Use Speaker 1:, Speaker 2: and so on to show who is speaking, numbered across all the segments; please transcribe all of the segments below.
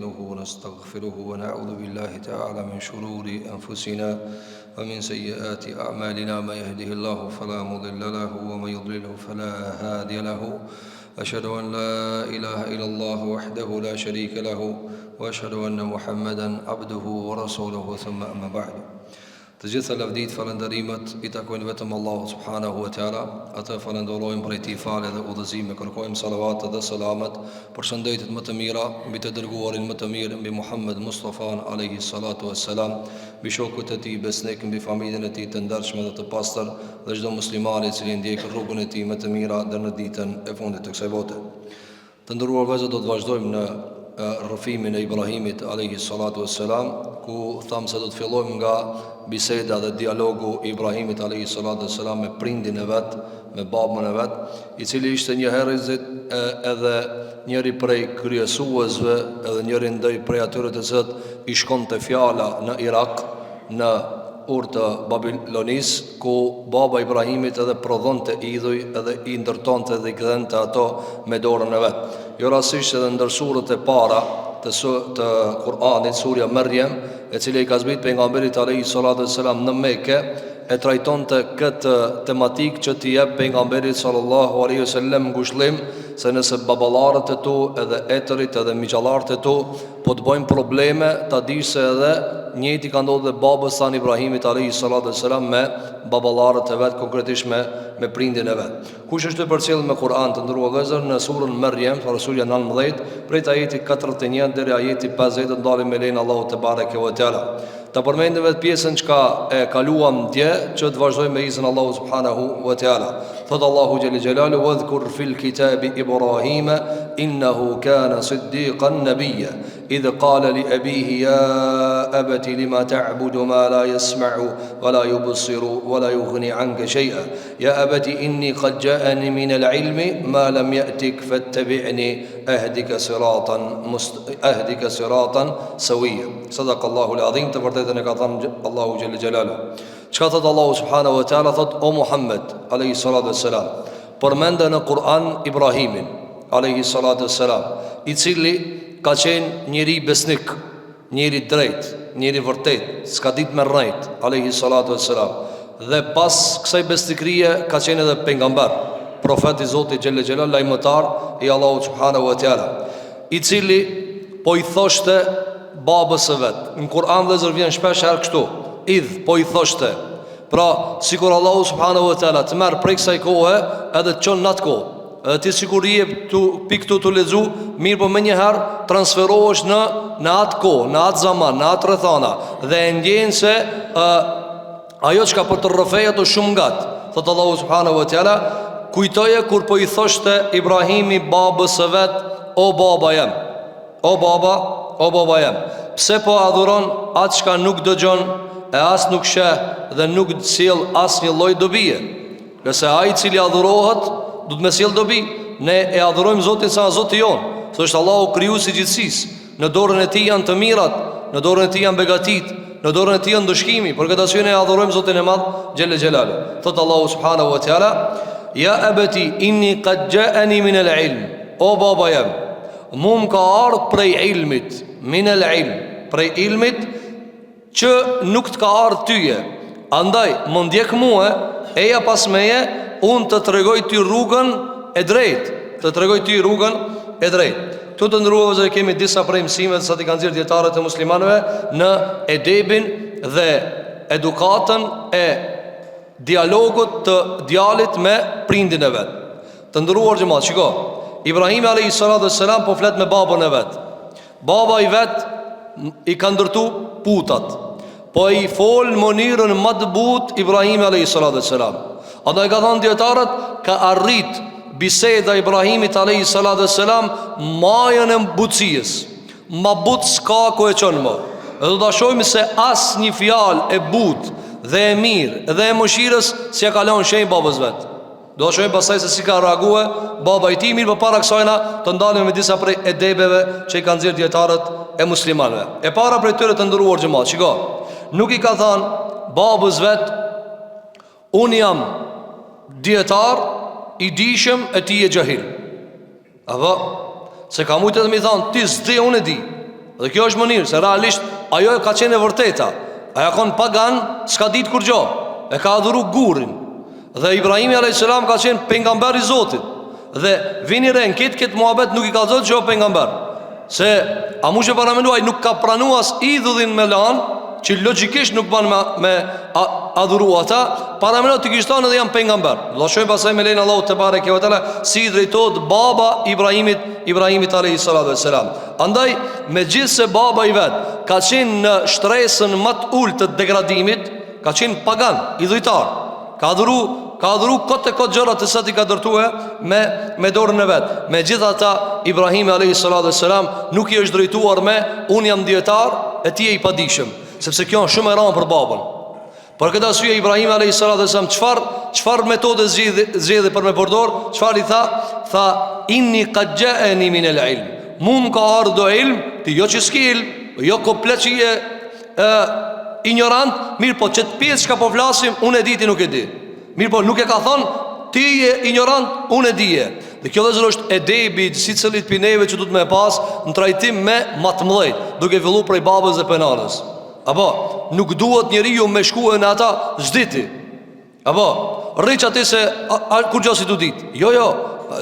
Speaker 1: ونستعينه ونستغفره ونعوذ بالله تعالى من شرور أنفسنا ومن سيئات أعمالنا. من يهده الله فلا مضل له ومن يضلله فلا هادي له. أشهد أن لا إله إلا الله وحده لا شريك له وأشهد أن محمدا عبده ورسوله ثم أما بعد. Të gjitha lavdit, falënderimet i takojnë vetëm Allahu subhanahu wa taala. Atë falenderojmë për t'i falë dhe udhëzime, kërkojmë salavat dhe selamet për shëndetit më të mira mbi të dërguarin më të mirë, mbi Muhammed Mustafa alayhi salatu wassalam, mbi shokët e tij besnik, mbi familjen e tij të ndershme dhe të pastër dhe çdo musliman i cili ndjek rrugën e tij më të mirë deri në ditën e fundit të kësaj bote. Të nderuar vëllezër, do të vazhdojmë në rrëfimin e Ibrahimit alayhi salatu wassalam, ku thamë se do të fillojmë nga biseda dhe dialogu i Ibrahimit alayhi salatu wassalam me prindin e vet, me babën e vet, i cili ishte një herëzit edhe njëri prej kryesuesve, edhe njëri ndaj prej atyre të cilët i shkonte fjala në Irak, në urë të Babilonis, ku baba Ibrahimit edhe prodhonte idhuj edhe i ndërtonte dhe i kthente ato me dorën e vet. Jo rastisht edhe ndër surët e para të Kur'anit, surja Maryam, e cila i ka zbrit pejgamberit alayhi salatu wassalam në Mekë, e trajtonte këtë tematik që t'i jep pejgamberit sallallahu alaihi wasallam ngushëllim se nëse baballarët e tu edhe etërit edhe miqallarët e tu po të bëjnë probleme, ta dish se edhe njëti ka ndodhur dhe babës tan Ibrahimit alayhi salatu wassalam me baballarët e vet, konkretisht me prindin e vet. Kush është të përcjellur me Kur'an të ndëruar vëllezër në surën Maryam, surja 19, prej ajeti 41 deri ajeti 50, ndalim me lenin Allahu te bareke ve teala. Ta përmendim vetë pjesën që e kaluam dje, që të vazhdojmë me izin Allahu subhanahu wa ta'ala. Thot Allahu gjellë gjelalu: "Wadhkur fil kitabi Ibrahima innahu kana siddiqan nabiyya idh qala li abihi ya abati lima ta'budu ma la yasma'u wa la yubsiru wa la yughni 'anka shay'a ya abati inni qad ja'ani min al-'ilmi ma lam ya'tik fattabi'ni ahdika siratan sawiyya." Sadaqallahu al-'azim. Dhe ne ka thënë Allahu xhelle xhelalu. Çka thot Allahu subhanahu wa taala? Thot: "O Muhammed alayhi salatu wassalam, përmendë në Kur'an Ibrahimin alayhi salatu wassalam, i cili ka qenë njëri besnik, njëri drejt, njëri vërtet, s'ka ditë me rrejt alayhi salatu wassalam. Dhe pas kësaj besnikërie ka qenë edhe pejgamber, profet i Zotit xhelle xhelal, lajmëtar i Allahu subhanahu wa taala, i cili po i thoshte babës së vet. Në Kur'an dhe zër vjen shpesh herë kështu: idh, po i thoshte. Pra, sikur Allahu subhanahu wa taala të merr prej kësaj kohe edhe të çon në atë kohë. Edhe ti sikur i jep tu pik tu lexu, mirë, po më një herë transferohesh në atë kohë, në atë zaman, në atë rrethana, dhe e ndjen se ajo çka po të rrëfej ato shumë ngat. Thot Allahu subhanahu wa taala: kujtoje kur po i thoshte Ibrahimi babës së vet: o baba jam, o baba jam, pse po adhuron atë çka nuk dëgjon e as nuk sheh dhe nuk sjell asnjë lloj dobie? Nëse ai i cili adhurohet do të më sjell dobi, ne e adhurojmë Zotin sa Zoti jon, se është Allahu krijuesi i gjithësisë. Në dorën e tij janë të mirat, në dorën e tij janë begatit, në dorën e tij janë ndëshkimi. Për këtë arsye ne adhurojmë Zotin e Madh xhelle xhelalu. Thot Allahu subhanahu wa taala: "Ya abati inni qad ja'ani min al-'ilm." O baba jam, mu ka ardhur prej ilmit, min al-'ilm, prej ilmit që nuk të ka ardhur tyje. Andaj më ndjek mua, eja pas meje, unë të tregoj ty rrugën e drejtë, të tregoj ty rrugën e drejtë. Këtu të ndëruar kemi disa prej mësimeve sa ti kanë nxjerrë dietarët e muslimanëve në edebin dhe edukatën e dialogut të djalit me prindin e vet. Të ndëruar xhamat, shiko, Ibrahim alayhi salatu wassalam po flet me babën e vet. Baba i vet i ka ndërtu putat, po i fol mënyrën më të butë Ibrahim alayhi salatu wassalam. Andaj ka thënë dietarët, ka arrit biseda Ibrahimit alayhi salatu wassalam majën e butësisë. Ma butë s'ka ku e çon më. Edhe do ta shohim se as një fjalë e butë dhe e mirë dhe e mëshirës si e ka lënë shenjë babës vet. Do të shohim pastaj se si ka reaguar baba i tij, mirë, por para kësajna të ndalemi me disa prej edebeve që i kanë nxjerrë dietarët e muslimanëve. E para prej tyre të ndëruar xhamat, shiko, nuk i ka thënë babës vet: unë jam dietar i dishëm e ti e gjahil. Apo se ka mujtë edhe mi thonë: ti s'di, unë e di. Dhe kjo është mënyrë, se realisht ajo ka qenë e vërteta. Aja kon pagan, s'ka ditë kur gjo, e ka adhuru gurin. Dhe Ibrahimi a.s. ka qenë pejgamber i Zotit. Dhe vini re në këtë muhabet nuk i ka zotë që o pejgamber. Se a mu që paramenuaj nuk ka pranu as idhudhin me lanë, që logikisht nuk ban me adhuru ata, paramenuaj të kishtanë edhe janë pejgamber. Do shojmë pasaj me lejnë Allahu te bareke ve teala si drejtohet baba Ibrahimit a.s. Andaj me gjithë se baba i vetë ka qenë në shtresën më të ulë të degradimit, ka qenë pagan, idhujtar, ka adhuru kote gjërat të sa ti ka dërtue me dorën e vetë. Me gjitha ta Ibrahimi a.s. nuk i është drejtuar me unë jam djetar e ti e i padishëm, sepse kjo është shumë e ranë për babën. Për këtë arsye Ibrahimi a.s. Qfar metode zgjedhi për me përdor? Qfar i tha? Tha inni qad ja'ani min al-ilm. Mum ka ardhur ilm, ti jo që s'ki ilm, jo komplet që je ignorant, mirë po që të pjesë që ka po flasim, unë e di ti nuk e di. Mirë po nuk e ka thonë, ti je ignorant, unë e dije. Dhe kjo dhe zërë është edebi si cëllit pineve që du të me pas në trajtim me matë mëdhejt, duke fillu prej babës dhe penarës. Apo, nuk duhet njeri ju me shku e në ata zditi. Apo, rriq ati se kur gjo si du dit. Jo,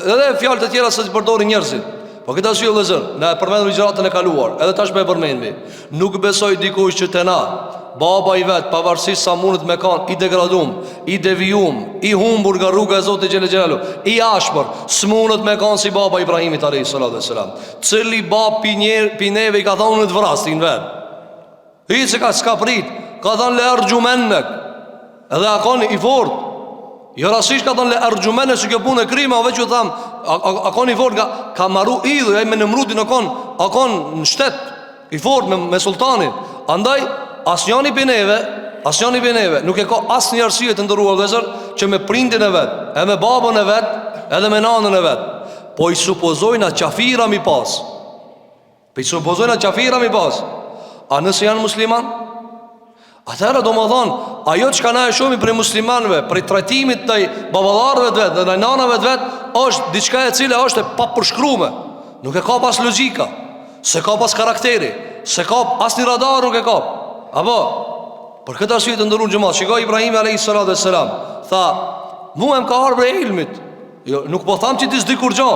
Speaker 1: edhe fjallët e tjera se të përdori njerëzit. Po këta si jo dhe zërë, ne përmendur i gjeratën e kaluar, edhe tash me përmenmi. Nuk besoj dikush që të na baba i vetë, pavarësisht sa mundet me kanë i degradum, i devijum, i humbur nga rruga e Zotit Gjelle Gjelalu, i ashpër, s'mundet me kanë si baba Ibrahimit a.s. Cili bab pineve i ka thonë në të vrastin vetë. I që ka s'ka prit, ka thonë le argjumennek, edhe akon i fort. Jo rasisht ka thonë le argjumennek, që kjo punë e krima, veç ju thamë, akon i fort, ka maru idhu, e me në mrutin akon në shtet, i fort me sultanin. Andaj, asnjani bineve nuk e ka asë një arsye të ndërruar vëzër që me prindin e vetë, e me babën e vetë, edhe me nanën e vetë. Po i supozojna qafira mi pas. A nëse janë musliman? Atëherë do më thonë, ajo që ka na e shumë prej muslimanve, prej trajtimit të babalarëve të vetë dhe nanave të vetë, është diçka e cile është e papërshkrume. Nuk e ka pas logjika, se ka pas karakteri, se ka as një radar nuk e ka. Apo, për këtë arsye të ndërruar xhamat, shikoj Ibrahimi a.s. Tha, mua më ka ardhur e ilmit. Jo, nuk po tham që ti s'di kur gjë.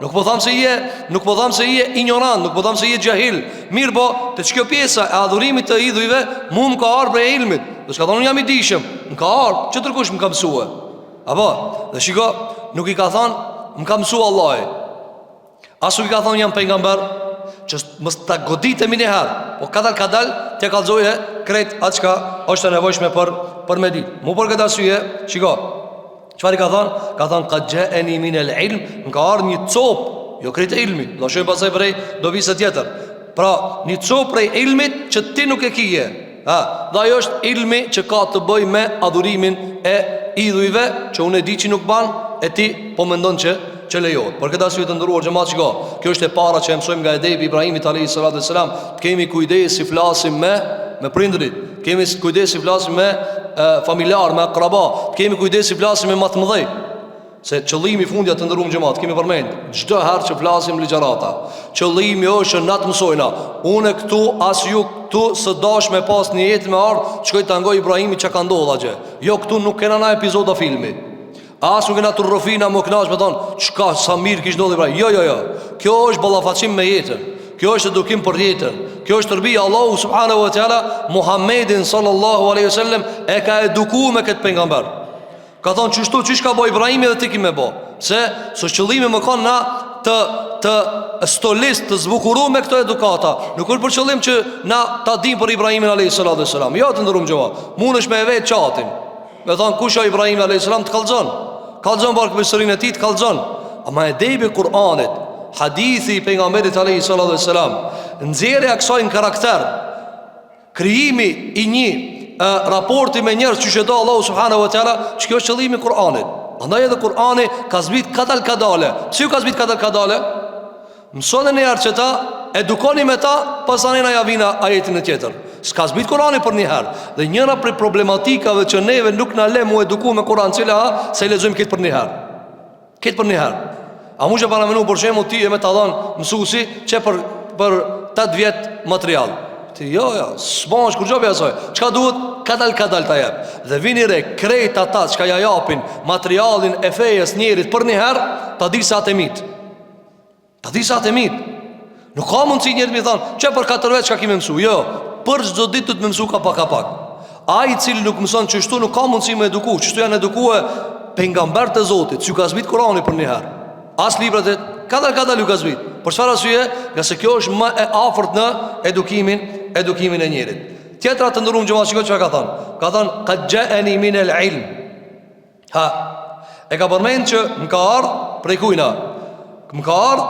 Speaker 1: Nuk po tham se je ignorant, nuk po tham se je jahil. Mirë po, te ç'kjo pjesa e adhurimit të idhujve, mua më ka ardhur e ilmit. Do s'ka thonë unë jam i dishëm, më ka ardhur, që tërkush më ka mësua. Apo, dhe shiko, nuk i ka thonë më ka mësua Allahi. As nuk i ka thonë jam pejgamber, që mos ta goditemi një herë, po kadal te kallzoje krejt atë çka është e nevojshme për me ditë. Mu për këtë arsye, shiko, çfarë ka thonë? Ka thonë qad ja'ani min al-ilm, më ka ardhur një copë, jo krejt e ilmit. Do shojmë pasaj prej dobisë tjetër. Pra, një copë prej ilmit që ti nuk e kije. Dhe ajo është ilmi që ka të bëj me adhurimin e idhujve, që unë e di që nuk ban, e ti po mendon që lejohet. Por këtë arsye të ndëruar xhamat, shiko, kjo është e para që e mësojmë nga edebi Ibrahimit a.s. Të kemi kujdes si flasim me prindrit, të kemi kujdes si flasim me familjar, me akraba, të kemi kujdes si flasim me matë mëdhej. Se qëllimi fundja të ndëruar xhamat, kemi përmend, çdo herë që flasim ligjërata, qëllimi është na të mësojna. Unë këtu as ju këtu së dash me pas një jetë me ardh, shkoj ta ngoj Ibrahimit çka ka ndodhur atje. Jo, këtu nuk kena na epizoda filmi. As nuk e na të rrofina më knash me thonë çka sa mirë kish ndodhi pra. Jo. Kjo është ballafaqim me jetën. Kjo është edukim për jetën. Kjo është tërbia. Allahu subhanahu wa taala Muhammedin sallallahu alaihi wasallam e ka edukuar me këtë pejgamber. Ka thonë çish ka bëu Ibrahimi dhe ti ki me bë. Se qëllimi më kanë na të stolist të zbukuruar me këto edukata. Nuk është për qëllim që na ta dim për Ibrahimin alayhis salam. Jo të ndërum gjova. Mundesh me vetë çatin. Me thonë kush është Ibrahimi alayhis salam të kallzon barkë me historinë e tij, të kallzon. Ama e debi Kur'anit, hadithi i pejgamberit alayhis salam, nxjerrja e kësaj në karakter, krijimi i një raporti me njerëz që shëdo Allahu subhanahu wa taala, që kjo është qëllimi i Kur'anit. Andaj edhe Kur'ani ka zbrit kadale. Pse ka zbrit kadale? Mësoni një herë që ta edukoni me ta, pasani na javina ajetin e tjetër. S'ka zbrit Kur'ani për një herë. Dhe njëra prej problematikave që neve nuk na le mu eduku me Kur'an, cila se i lexojmë këtë për një herë. Këtë për një herë. A mu që paramenu për shembull ti e me ta dhënë mësuesi që për 8 vjet material. Ti jo, s'bash kur gjopi asoj. Çka duhet? Kadal ta jep. Dhe vini re, krejt ata çka ja japin materialin e fejes njerit për një herë, ta di sa të mit. Ta di sa të mit. Nuk ka mundësi njerit mi thonë, që për 4 vjet çka kemi mësu. Jo, për çdo ditë të më mësu ka pak. Ai i cili nuk mëson çështu nuk ka mundësi më eduku. Çështu janë edukuar pejgamberët e Zotit, që ka zbrit Kurani për një herë. As librat e kadal ju ka zbrit. Për çfarë arsye? Nga se kjo është më e afërt në edukimin e njerit. Tjetra të ndërum gjëma, shikoj që ka thënë. Ka thënë, qad ja'ani min al-ilm. E ka përmend që më ka ardhur prej kujna. Më ka ardhur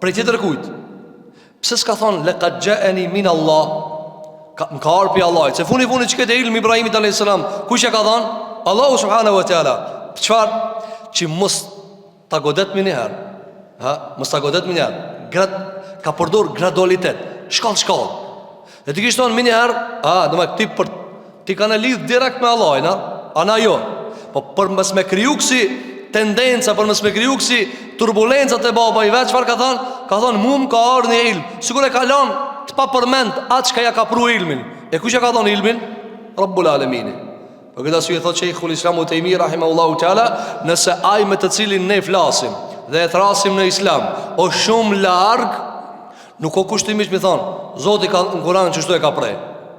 Speaker 1: prej tjetër kujt. Pse s'ka thënë laqad ja'ani min Allah? Më ka ardhur pi Allahit. Se funi që këtë ilm Ibrahimit alayhis salam, kush e ka thënë? Allahu subhanahu wa taala. Çfarë? Që mos ta godet më një herë. Mos ta godet më një herë. Ka përdor gradualitet, shkallë. Dhe ti kishton më një herë, ti kanë lidh direkt me Allahin, ana jo. Po për mos me kriju kësi tendenca, për mos me kriju kësi turbulencat e baba i vet, çfarë ka thënë? Ka thënë mu më ka ardhur një ilm. Sigur e ka lënë të pa përmend atë çka ja ka pru ilmin. E kush e ka dhënë ilmin? Rabbul Alamin. Po këtë arsye thot Sheikhul Islam Utaimi rahimahullahu taala, nëse ai me të cilin ne flasim dhe e thrasim në Islam o shumë larg, nuk ka kushtimisht mi thonë Zoti ka në Kur'an çështu e ka prej.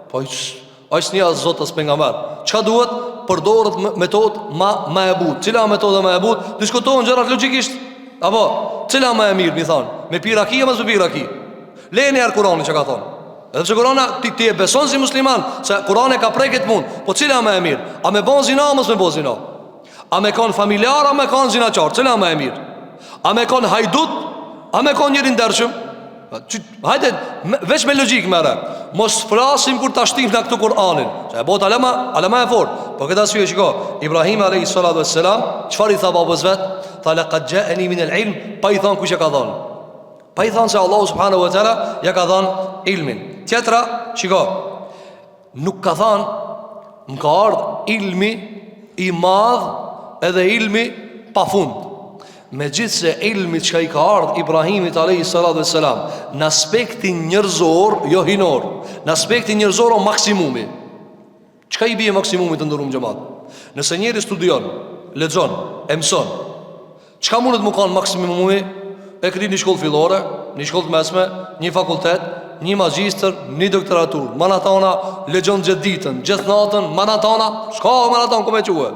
Speaker 1: Po ai s'nia Zot as pejgamber. Çka duhet? Përdoret metodë më e butë. Cila metodë më e butë? Diskutohen gjërat logjikisht. Apo cila më e mirë mi thonë? Me piraki apo me piraki? Leni ar Kur'anin çka ka thonë. Edhe pse Kur'ani ti e beson si musliman se Kur'ani ka prej këtë mund. Po cila më e mirë? A me bon zina apo me bon zina? A me kon familjar apo me kon zinaçar? Cila më e mirë? A me kon hajdut? A me kon njëri ndershëm? Hajde, veç me logjik mëra. Mos flasim kur ta shtim në këtë Kur'anin. Se e bota alama e fort. Po këtë arsye shiko, Ibrahim alayhis salatu wassalam, çfarë i tha babës vet? Tha laqad ja'ani min al-ilm, pa i thon kush e ka dhënë. Pa i thon se Allahu subhanahu wa taala ja ka dhënë ilmin. Tjetra, shiko, nuk ka thënë më ka ardhur ilmi i madh edhe ilmi pafund. Me gjithë se ilmi që ka i ka ardhë Ibrahimit a.s. në aspektin njërzor, jo hinor, në aspektin njërzor o maksimumi. Qka i bije maksimumi të ndërum gjëmat? Nëse njeri studion, lexon, e mëson, qka mundet më kanë maksimumi? E këti një shkollë fillore, një shkollë të mesme, një fakultet, një magjistër, një doktoratur. Manatana lexon gjithë ditën, gjithë natën, manatana, s'ka manatana ku me quhe.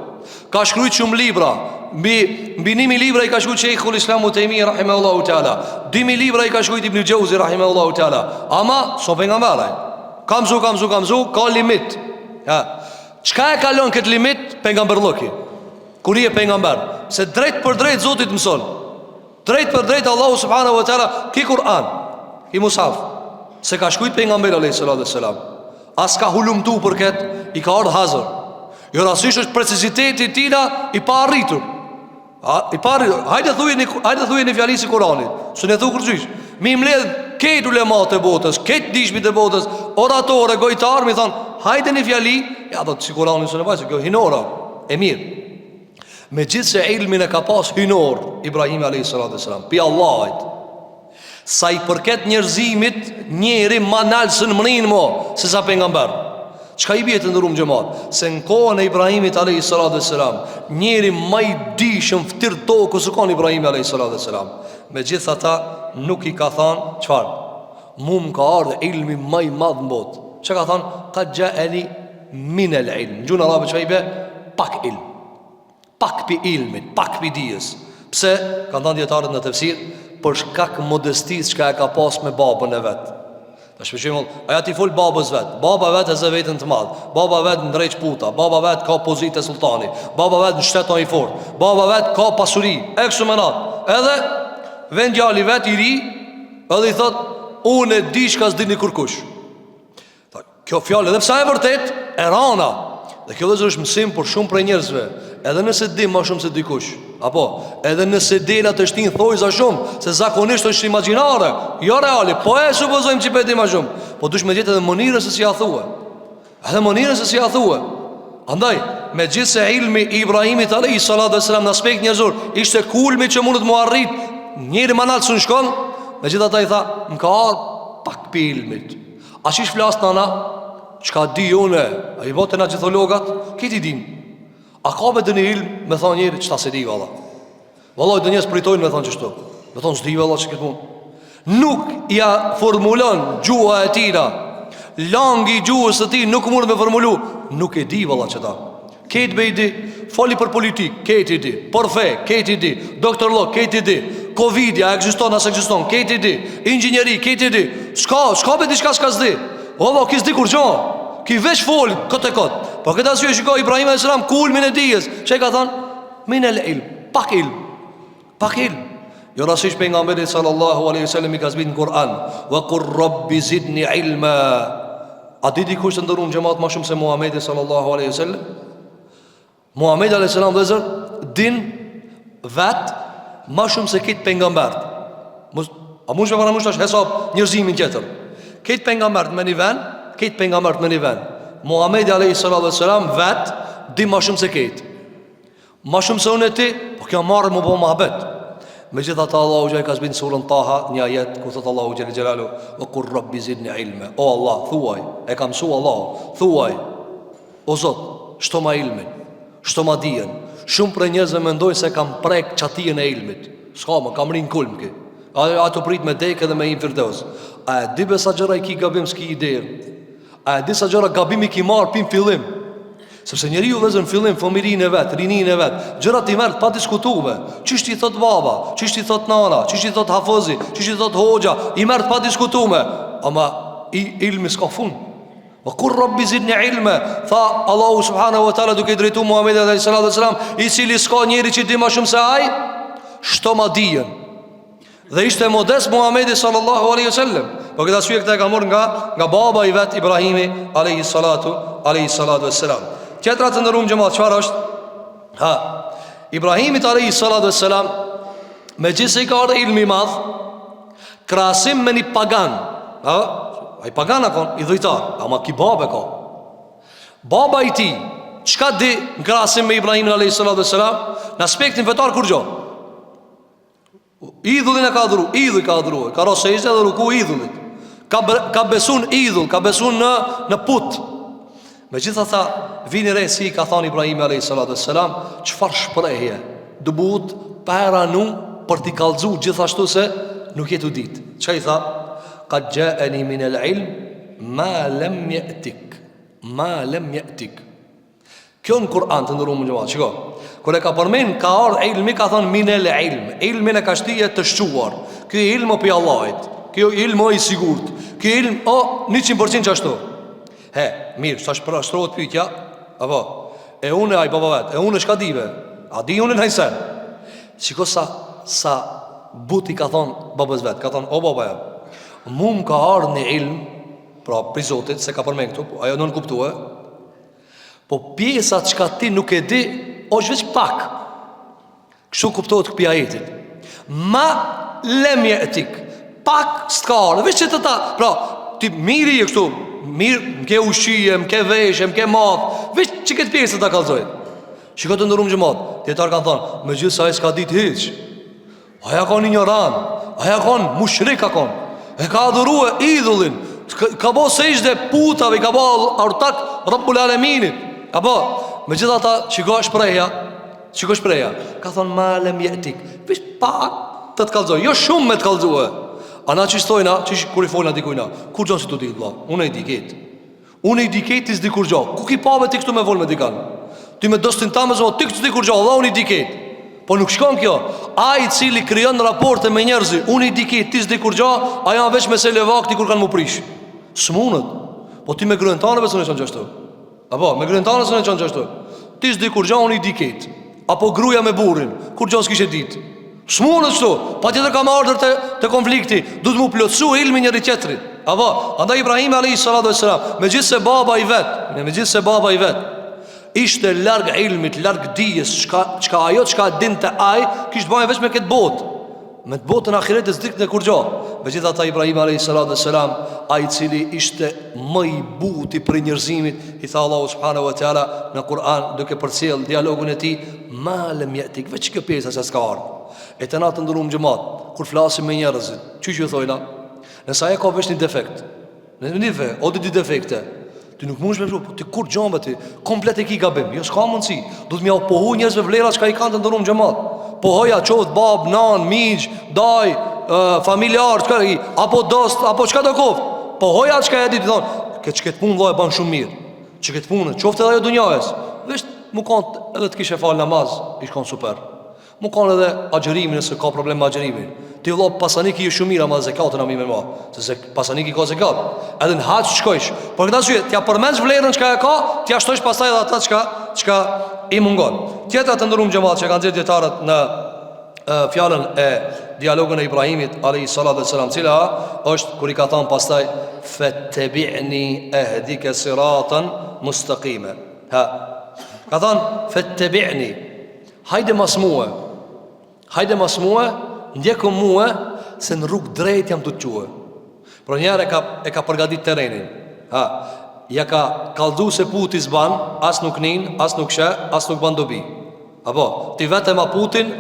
Speaker 1: Ka shkrujt shumë libra. Mbi 1.000 libra i ka shkruajtur Sheikhul Islam Utaimi rahimahullahu taala. 2.000 libra i ka shkruajtur Ibn Jauzi rahimahullahu taala. Ama so pejgamber ai. Kamzu, ka limit. Çka e kalon këtë limit pejgamberlloki? Kur i e pejgamber, se drejt për drejt Zoti të mëson. Drejt për drejt Allahu subhanahu wa taala ki Kur'an, ki mushaf. Se ka shkruajtur pejgamberi alayhis salam. As ka hulumtu për këtë, i ka ardhur hazër. Jo rasisht është preciziteti i tina i pa arritur. Hajde thujeni fjali si Kuranit. Së ne thu kërgjysh. Mi mledh ketë ulemat e botës, ketë dishmit e botës, oratore, gojtar, mi thonë, hajde një fjali. Ja, do të si Kuranit së në bajtë, kjo hinora, e mirë. Me gjithë se ilmin e ka pas hinor Ibrahim a.s. Pi Allahit. Sa i përket njerëzimit, njeri ma nalë së në mënin mo, se sa pengamber. Çka i bie të ndërum xhamat? Se në kohën e Ibrahimit alayhis salam, njeri më i dishëm ftir tokës u kon Ibrahimi alayhis salam. Megjithatë nuk i ka thënë çfarë? Mu më ka ardhur ilmi më i madh në botë. Çka ka thënë? Qad ja'ani min al-ilm. Gjuna arabe çka i bie? Pak ilm. Pak pi ilmit, pak pi dijes. Pse? Kanë thënë dietarët në tefsir, për shkak modestisë që ka pas me babën e vet. Tash për shembull, aja ti fol babës vet. Baba vet e zë vetën të madh. Baba vet ndrejt puta. Baba vet ka pozitë sultani. Baba vet në shteton i fort. Baba vet ka pasuri. Eksumenat. Edhe vend djali vet i ri, edhe i thot, unë e di çka s'dini kurkush. Kjo fjalë edhe pse e vërtet e rana. Dhe kjo është mësim për shumë prej njerëzve. Edhe nëse di më shumë se dikush, apo edhe nëse dela të shtin thoj za shumë, se zakonisht është imagjinare, jo reali, po e supozojmë që pëti më shumë. Po dush me gjithë edhe mënirën se si ja thue. Edhe mënirën se si ja thue. Andaj, me gjithë se ilmi i Ibrahimit alayhis salam në aspekt njerëzor ishte kulmi që mundet mu arrit, njëri manal së në shkon, me gjithë ata i tha, më ka ardhur pak për ilmit. A që ish flasë nana? Qka di une? A i bote na gjithologat? Kiti din. A ka be dë një ilm me thonë njeri qëta se di valla? Valla i dë njës pritojnë me thonë qështu. Me thonë s'di valla që këtë mund. Nuk ja formulon gjuha e tina. Langi gjuhës të ti nuk mund me formulu. Nuk e di valla që ta. Ketë be i di. Fali për politik, ketë i di. Për fe, ketë i di. Doktor Lok, ketë i di. Covidja, egziston, as egziston, ketë i di. Inxinjeri, ketë i di. Shka be di shka s'ka s'di. Valla, ki s'di kur gjohë. Ki veç folë, këtë e këtë. Po këtë asyje shiko Ibrahim a.s. kulmin e dijes. Që e ka thonë? Min el ilm, pak ilm. Pak ilm. Jo rasish për nga mbedi sallallahu aleyhi sallam i ka zbit në Kur'an. Wa kur rabbi zidni ilma. A didi kush të ndërru në gjemat ma shumë se Muhammedi sallallahu aleyhi sallam? Muhammedi a.s. dhezër din vet ma shumë se kitë për nga mbert. A mund që para mund që është hesab njërzimin tjetër. Kitë për nga mbert me një ven, kitë për nga mbert me një ven. Muhammedi a.s. vet di ma shumë se kitë. Ma shumë se unë e ti, po kjo marrë më po mahabet. Me gjitha ta Allahu Gjaj ka zbinë surën Taha, një ajet, ku thëtë Allahu Gjeli Gjelalu, o kur rabbi zidni ilme. O Allah, thuaj, e kam su Allah, thuaj, o Zot, shto ma ilmin, shto ma dijen. Shumë për njëzve mendoj se kam prek qatijen e ilmit. Ska më, kam rinë kulm ki. A të prit me deke dhe me im firdeus. A e di besa gjëra i ki gabim s'ki i derë. A e di sa gjëra gabim i ki marë pim fillim. Sepse njeri ju vezën fillim, fëmirin e vetë, rinin e vetë. Gjërat i mërë pa diskutume. Qështë i thot baba, qështë i thot nana, qështë i thot hafozi, qështë i thot hoxha. I mërë pa diskutume. Ama ilmi s'ka fun. Wa kur rabbi zidni ilme. Tha Allahu subhanahu wa ta'ala duke i drejtu Muhammed a.s. I cili s'ka njeri që di ma shumë se aj, shto ma dijen. Dhe ishte modest Muhammedi sallallahu alaihi wasallam. Po këtë asyje këta e ka mor nga baba i vet Ibrahimi alayhi salatu wassalam. Tjetra të ndërum gjëmat, qëfar është? Ibrahimit alayhi salatu wassalam, me gjithse i ka ardhe ilmi madh, krasim me një pagan. A i pagan akon, i dhujtar, ama ki babe ka. Baba i ti, qka di në krasim me Ibrahimin alayhi salatu wassalam? Në aspektin vetar kur gjo? Idhullin e ka dhuru, idhull ka dhuru, ka rosejzë dhe ruku idhullit. Ka besun idhull, ka besun në put. Me gjitha tha, vini re si ka thani Ibrahimi a.s. Qfar shprejhje dëbut pera nu për t'i kalzu gjithashtu se nuk jetu dit. Që i tha? Ka gjaeni min el ilm ma lem jetik. Ma lem jetik. Kjo në Kur'an të ndërumë në gjëmat, qiko? Kër e ka përmen, ka ardhë ilmi, ka thonë min el ilm. Ilmin e ka shtije të shquar. Kjo ilm o pi Allahit. Kjo ilm o i sigurt. Kjo ilm o 100% që ashtu. He, mirë, sa shprashtrojët pytja. Apo, e une aj baba vet, e une shka dive. A di une në hajsen. Qiko sa buti ka thonë babës vet. Ka thonë, o baba ja, mu ka ardhë një ilm, pra pri Zotit, se ka përmen këtu, ajo në kuptue. Po pjesat qka ti nuk e di, është veç pak. Kështu kuptohet këpja jetit. Ma lemje etik. Pak s'ka, veç që të ta. Pra, ti miri e kështu, mirë, mke ushqije, mke veshje, mke math, veç që këtë pjesë të ta kalzoj. Shiko të ndërum gjëmat, djetarë kanë thonë, me gjithë sa e s'ka dit hiq. Aja ka një njëran, aja ka një mushrik ka kon. E ka adhuru e idhullin, ka bo sejshde putave, ka bo artak Rabbul Aleminit. Ka bo, me gjitha ta, qiko shpreja, ka thonë malem jetik, veç pak të të kalzoj, jo shumë me të kalzoj. Ana që shtojna, që kur i folna dikujna, kur gjonë si të ditë, unë e di ketë. Unë e di ketë, ti s'di kur gjonë. Ku ki pave ti kështu me vol me dikanë? Ti me dostin ta me zonë, ti kështu di kur gjonë, unë i di ketë. Po nuk shkon kjo. A i cili kryon raporte me njerëzi, unë i di ketë, ti s'di kur gjonë, a janë veç me se levakti kur kanë mu prish. Së munët. Po ti me kryentanëve së në qënë qështu. Apo, me kryentanëve së në qënë qështu. Ti s'di kur gjonë, unë i di ketë. Apo gruja me burrin, kur gjonë s'kishe ditë. Shmunët shtu, pa tjetër ka më ardhur të konflikti. Du të mu plotësu ilmi njëri tjetrit. Apo, andaj Ibrahim a.s. Me gjithë se baba i vet ishte larg ilmit, larg dijes. Qka ajo, qka din të aj, kishtë bajnë veç me këtë botë. Me të botën ahiretës dik në kur gjo. Me gjithë ata Ibrahim a.s. A i cili ishte më i buti për njërzimit, i tha Allahu subhanahu wa ta'ala në Kur'an, duke përcjell dialogun e ti, malem jetik, veç këpesa se s'ka ardhë. E të natë ndërum gjëmat, kur flasim me njerëzit, që ju thojna? Nësa e ka vesh një defekt, o di defekte, ti nuk mundesh me thua, ti kur gjamba ti, komplet e ki gabim. Jo, s'ka mundsi. Do të më opohu njerëzve vlera çka i kanë të ndërum xhamat. Pohoja çoft bab, nan, miq, daj, familjar, çka i, apo dost, apo çka do koft. Pohoja çka e di ti thon, këtë punë vllai e ban shumë mirë. Që këtë punë, qoftë edhe ajo dunjajës. Vesh mu kanë edhe të kishe fal namaz, i shkon super. Mu kanë edhe agjërimin nëse ka problem me agjërimin. Ti vëllai pasaniki është shumë mirë, ama zakatën a më më. Se pasaniki ka zakat. Edhe në haç shkojsh. Por këtë arsye, t'ja përmendsh vlerën çka e ka, t'ja shtosh pastaj edhe atë çka i mungon. Tjetra të ndërum xhamat që kanë dhënë dietarët në fjalën e dialogun e Ibrahimit alayhi salatu wassalam, cila është kur i ka thënë pastaj fattabi'ni ahdika siratan mustaqima. Ka thënë fattabi'ni, hajde mas mua. Hajde mas mua, ndjekë mua, se në rrugë drejt jam të të quë. Pro njerë e ka përgadit terenin. Ja ka kaldu se puti zban, as nuk nin, as nuk shë, as nuk ban dobi. Apo, ti vete ma putin,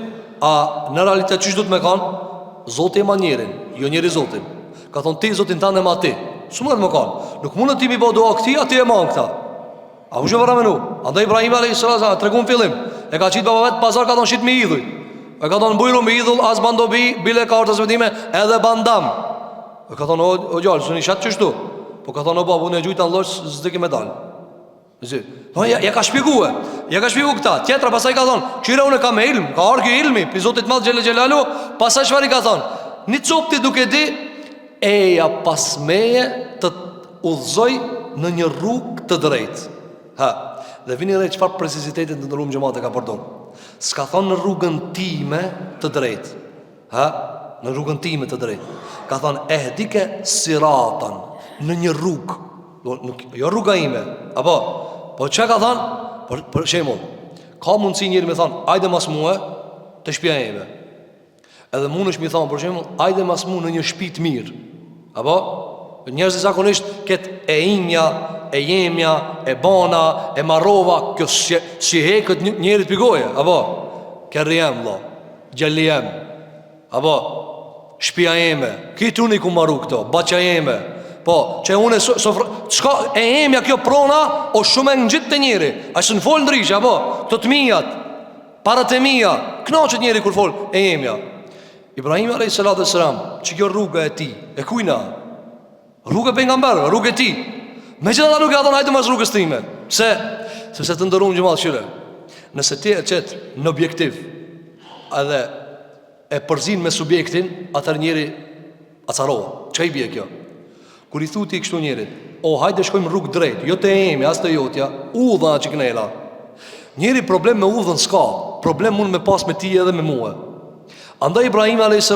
Speaker 1: a në realitet qështë du të me kanë? Zotin e ma njerin, jo njeri zotin. Ka thonë ti, zotin tanë e ma ti. Së mërë me kanë. Nuk mundë ti mi bo doa këti, a ti e ma në këta. A u shë vëra menu. Andaj Ibrahim a.s. tregun fillim. E ka qitë baba vetë pazar, ka thonë shqit me idhuj. E ka thonë bujru me idhull, as bandobi, bile ka orë të zvetime, edhe bandam. E ka thonë, o gjallë, së një shatë qështu. Po ka thonë, o babu, unë e gjujtë anë losh, zdiki me dalë. Ja ka shpiku këta. Tjetra pasaj ka thonë, qyre unë e ka me ilm, ka arë kjo ilmi, pizotit madhë gjele gjelalu. Pasaj shfar i ka thonë, një copti duke di, eja pas meje të udhëzoj në një rrugë të drejtë. Dhe vini rejtë qëfar prezisitetin të ndërum gjëmat e ka përdon. S'ka thonë në rrugën time të drejtë. Në rrugën time të drejtë. Ka thonë ehdike siratan, në një rrugë. Jo rruga ime. Apo, po që ka thonë? Për shemull, ka mundësi njëri me thonë, ajde mas muë të shpja ime. Edhe mund është mi thonë, për shemull, ajde mas muë në një shpit mirë. Apo, njerëzit zakonisht këtë e inja, e jemja, e bana, e marova, kjo si hekët njerit pigoje. Apo, kërri jem, lo, gjelli jem. Apo, shpia jeme, kitë unë i ku maru këto, baqa jeme. Po, që unë e jemja kjo prona, o shumë e në gjitë të njeri. A shë në folë ndrishë, apo, këto të mijat, parat e mija, knaqët njeri kur folë e jemja. Ibrahim a.s. që kjo rruga e ti, e kujna? Rruga për nga mberë, rruga e ti. Me që da nuk e adhon hajtë mas rrugës time. Sepse të ndërum gjëmatë qyre. Nëse ti e qëtë në objektiv edhe e përzin me subjektin, atër njeri acaroha. Që i bje kjo? Kur i thu ti kështu njerit, o hajde shkojmë rrugë drejt, jo të emi, as të jotja, udhën a që knela. Njeri problem me udhën s'ka, problem mund me pas me ti edhe me muë. Andaj Ibrahim a.s.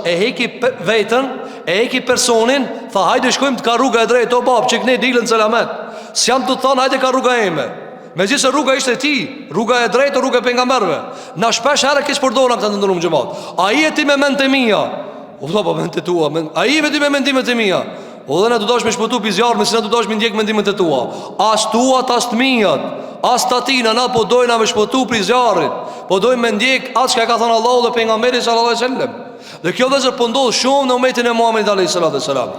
Speaker 1: e heki vetën, e heki personin, tha hajde shkojmë të ka rruga e drejt, o bab, që këne dilën selamet. S'jam të thanë hajde ka rruga eme. Me gjithë se rruga ishte ti, rruga e drejt o rruga e pengamberve. Na shpesh herë kishë përdojna këta të ndërum gjëmat. A i e ti me mente mija, o da pa mente tua, a i e ti me mendimet e mija. O dhe ne të dash me shpëtu pizjarme, si ne të dash me ndjek mendimet e tua. As tuat, as të mijat, as të atina, na po dojna me shpëtu pizjarit. Po dojnë me ndjek atë që ka thënë Allahu dhe pejgamberi sallallahu alaihi wasallam. Dhe kjo vëzër po ndodh shumë në umetin e Muhamedit alayhi salatu wasalam.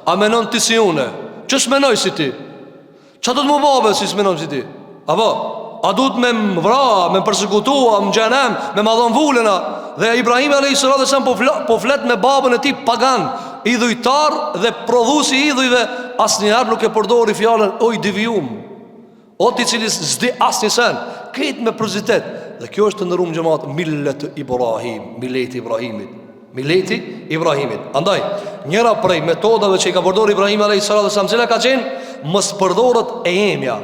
Speaker 1: A menon ti si unë? Ç'ës menoj si ti? Ç'a do të më bëve si s'menon si ti? Apo, a duhet me më vra, me përsekutua, më xhenem, me madhon vulena? Dhe Ibrahim alayhi salatu wasalam po flet me babën e tij pagan, idhujtar dhe prodhuesi i idhujve, asnjëherë nuk e përdori fjalën o i devijum. O ti cili s'di asnjë sen, këtë me prozitet. Dhe kjo është të ndërum gjëmat millet Ibrahim, milleti Ibrahimit. Milleti Ibrahimit. Andaj, njëra prej metodave që i ka përdor Ibrahim a.s. cila ka qenë, mës përdorët e emja.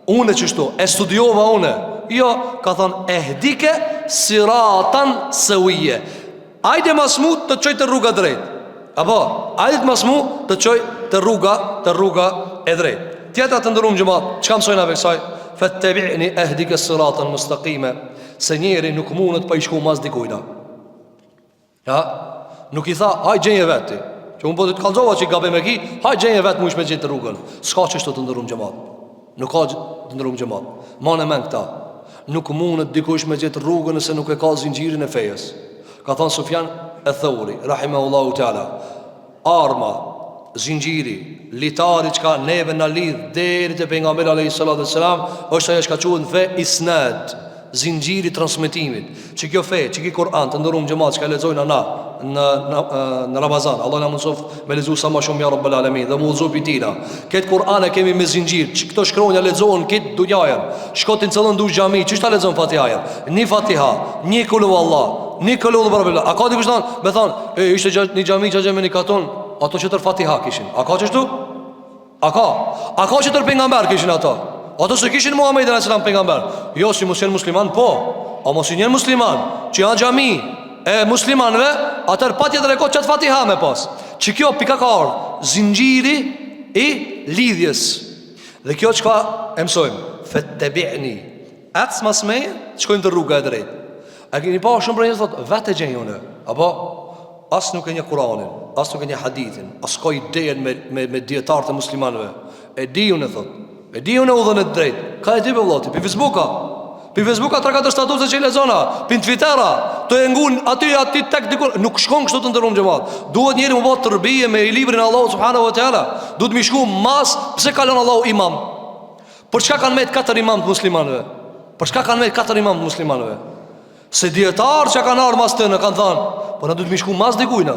Speaker 1: Une qështu, e studiova une. Jo, ka thonë, ehdike siratan sëvije. Ajde mas mu të qoj të rruga drejt. Apo, ajde mas mu të qoj të rruga e drejt. Tjetra të ndërum gjëmat, që kam sojna veksaj? Fattabi'ni ahdika siratan mustaqima, se njeri nuk mundet pa i shku mas dikujna. Ja, nuk i tha haj gjenje veti. Që unë po të kallzova që i gabe me ki, haj gjenje vetë mu ishme gjenjë të rrugën. Ska që shto të ndërum gjëmat. Nuk ka të ndërum gjëmat. Ma në men këta, nuk mundet dikush me gjenjë të rrugën nëse nuk e ka zinxhirin e fejes. Ka thonë Sufjan e Thauri rahimahullahu ta'ala, arma, zinxhiri, litari që ka neve në lidh deri te pejgamberi alayhis salam, është ajo që ka quhen fe isnad, zinxhiri transmetimit. Që kjo fe, që ky Kur'an të ndërum xhamat që ka lexojnë na në Ramazan, Allah na mësof me lexu sa më shumë ya rabbul alamin dhe muzu pitina. Këtë Kur'an e kemi me zinxhir, që këto shkronja lexohen këtë dunjajën. Shkotin cëllën du xhami, çish ta lexon Fatihajën? Një Fatiha, një kulu Allah, një kulu barabella. A ka dikush thon, me thon, ishte një xhami që me një katon, ato që tër Fatiha kishin. A ka çështu? A ka që tër pejgamber kishin ato? Ato se kishin Muhamedit sallallahu alaihi wasallam pejgamber. Jo, si mos janë musliman, po. A mos janë musliman, që janë xhami e muslimanëve, atër patjetër e ka çat Fatiha me pas. Që kjo pika ka ardhur, zinxhiri i lidhjes. Dhe kjo çka e mësojmë, fattabi'ni. Ats mas me, shkojmë të rruga e drejtë. A keni pa shumë për njerëz thotë, vetë gjej unë. Apo as nuk e një Kur'anin, as nuk e një hadithin, as ka ideën me dietarët e muslimanëve. E di unë thotë. E di unë udhën e drejtë. Ka e di për vllati, për Facebooka. Për Facebooka 3-4 statuse që i lexona, për Twittera, të e ngun aty tek diku, nuk shkon kështu të ndërrum xhamat. Duhet njëri më bëhet tërbije me librin e Allahut subhanahu wa taala. Duhet më shku mas pse ka lënë Allahu imam. Për çka kanë me 4 imam të muslimanëve? Për çka kanë me 4 imam të muslimanëve? Se dietar që kanë ardhur mas tënë kanë thënë, po na duhet më shku mas dikujt.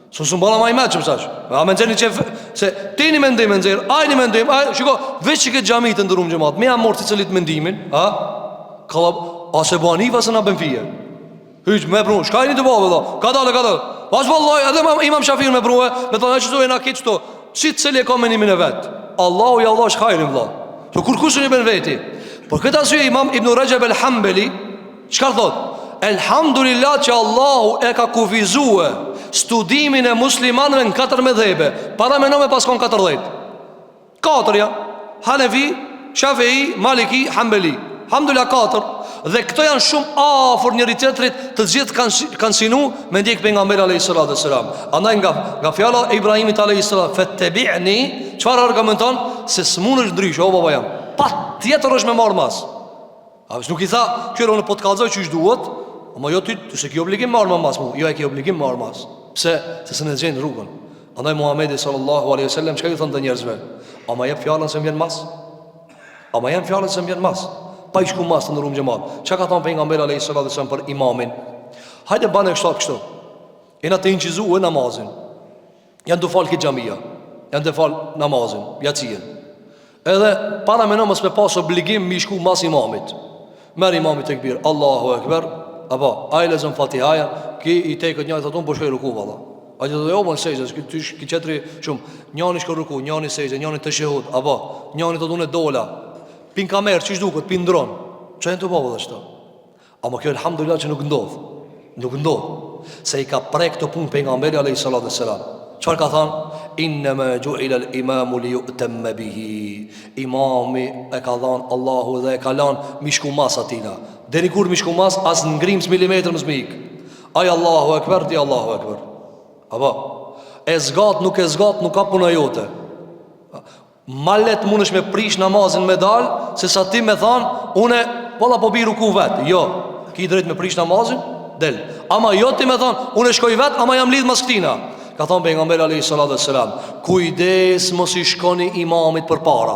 Speaker 1: Së mbala ma i meqë mësash. A me nëzirë një qef, se ti një mendim e nëzirë, aj një mendim, shiko, veç që këtë gjami të ndërum gjëmat, me jam morë të cëllit mendimin, a se bo anifa se na benfije. Hyq, me prunë, shka i një të bove, ka dalë, vash vallaj, edhe imam Shafir me prunë, me thonë, e që të e na kitë qëto, që të cëllit e ka menimin e vetë, Allahu ja Allah shkajrin, vla, që kur kusën i ben veti. Por këtë asyje imam Ibn Rajab el-Hambeli, qëka thot? Elhamdulillah që Allahu e ka kufizue studimin e muslimanëve në 4 medhebe. Para me nome pas kon 40. 4 ja, Hanefi, Shafii, Maliki, Hambeli. Alhamdulillah 4. Dhe këto janë shumë afër njëri tjetrit, të gjithë kanë sinu me ndjek pejgamberi alayhis salam. Andaj nga fjala e Ibrahimit alayhis salam, fattabi'ni, çfarë argumenton se s'mundesh ndryshe, o baba jam. Patjetër është me marr mas. A nuk i tha, kjo unë po të kallëzoj çish duhet, ama jo ti, se ki obligim marr mas, jo e ki obligim marr mas. Pse? Se s'e gjen rrugën. Andaj Muhamedi sallallahu alaihi wasallam çka i thon të njerëzve? Ama jep fjalën se vjen mas. Ama janë fjalën se vjen mas. Pa i shku mas të ndërum xhamat. Çka ka thon pejgamberi alayhis salam për imamin? Hajde banë kështu. Ena të inqizuë namazin. Janë të falë këtë xhamia. Janë të falë namazin, yacien. Edhe para me mos me pas obligim mi shku mas imamit. Merë imamit tekbir, Allahu ekber. Apo, a i lezën Fatihaja, ki i tekët njëri thotë unë po shkoj ruku valla. A i thotë jo më në sejgjës, ki qetri shumë, njëni shko ruku, njëni sejgjë, njëni të shehut. Apo, njëni thotë unë e dola. Pin kamerë, qish duket, pin dronë. Që e në të po dhe shto? Ama kjo elhamdulillah që nuk ndodh. Nuk ndodh. Se i ka prej këtë punë pejgamberi alayhis salam. Çfarë ka thënë? Innama ju'ila al-imamu li yu'tamma bihi. Imami e ka dhënë Allahu dhe e ka lënë mi shku mas atina. Deri kur mi shku mas, as ngrims milimetër mos më ik. Ai Allahu ekber, ti Allahu ekber. Apo e zgat, nuk ka puna jote. Malet mundesh me prish namazin me dal, se sa ti me thon, une valla po bi ruku vet. Jo, ki drejt me prish namazin, del. Ama jo ti me thon, une shkoj vet, ama jam lidh mas këtina. Ka thonë pejgamberi alayhis salam, kujdes mos i shkoni imamit përpara.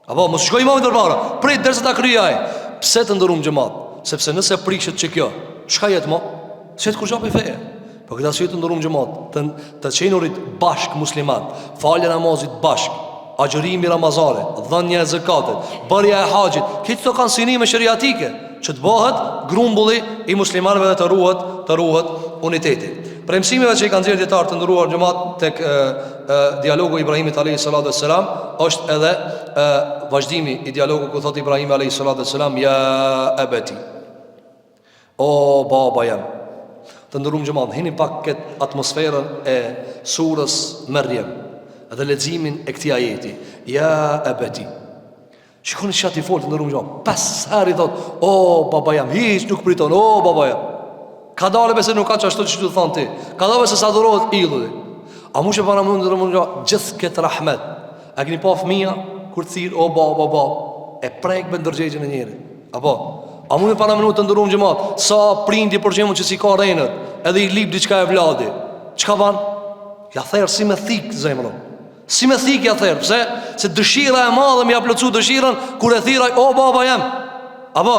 Speaker 1: Apo mos shkoj imamit përpara, prit derisa ta kryej ai. Pse të ndërum xhamat? Sepse nëse prishet që kjo, çka jet mo? Se të kur gjapi feje. Po këtë arsye të ndërum xhamat, të çenurit bashk musliman, falja namazit bashk, agjërimi Ramazanit, dhënia e zakatit, bërja e haxhit, këto kanë sinime sheriatike që të bëhet grumbulli i muslimanëve dhe të ruhet uniteti. Për mësimeve që i kanë nxjerrë dietar të ndëruar xhamat tek dialogu Ibrahimit alayhis salam, është edhe vazhdimi i dialogut ku thot Ibrahim alayhis salam, ya abati. O baba jam. Të ndëruar xhamat, hini pak këtë atmosferën e surës Maryam dhe leximin e këtij ajeti. Ya abati. Shikoni çati fol të ndëruar xhamat. Pas herë thot, o baba jam, hiç nuk priton, o baba jam. Ka dalë se nuk ka çashtu që të thonë ti. Ka dalë se sa dhurohet ilulli. A mu që para mund të gjithë këtë rahmet. A keni pa fëmija kur thirr o baba, e prek me ndërgjegjën e njëri. Apo, a mu para mund të ndërum xhamat sa prindi për shembull që si ka rrenët, edhe i lip diçka e vladi. Çka ban? Ja therr si me thik zemrën. Si me thik ja therr. Pse? Se dëshira e madhe më ja plotsu dëshirën kur e thirraj o baba jam. Apo,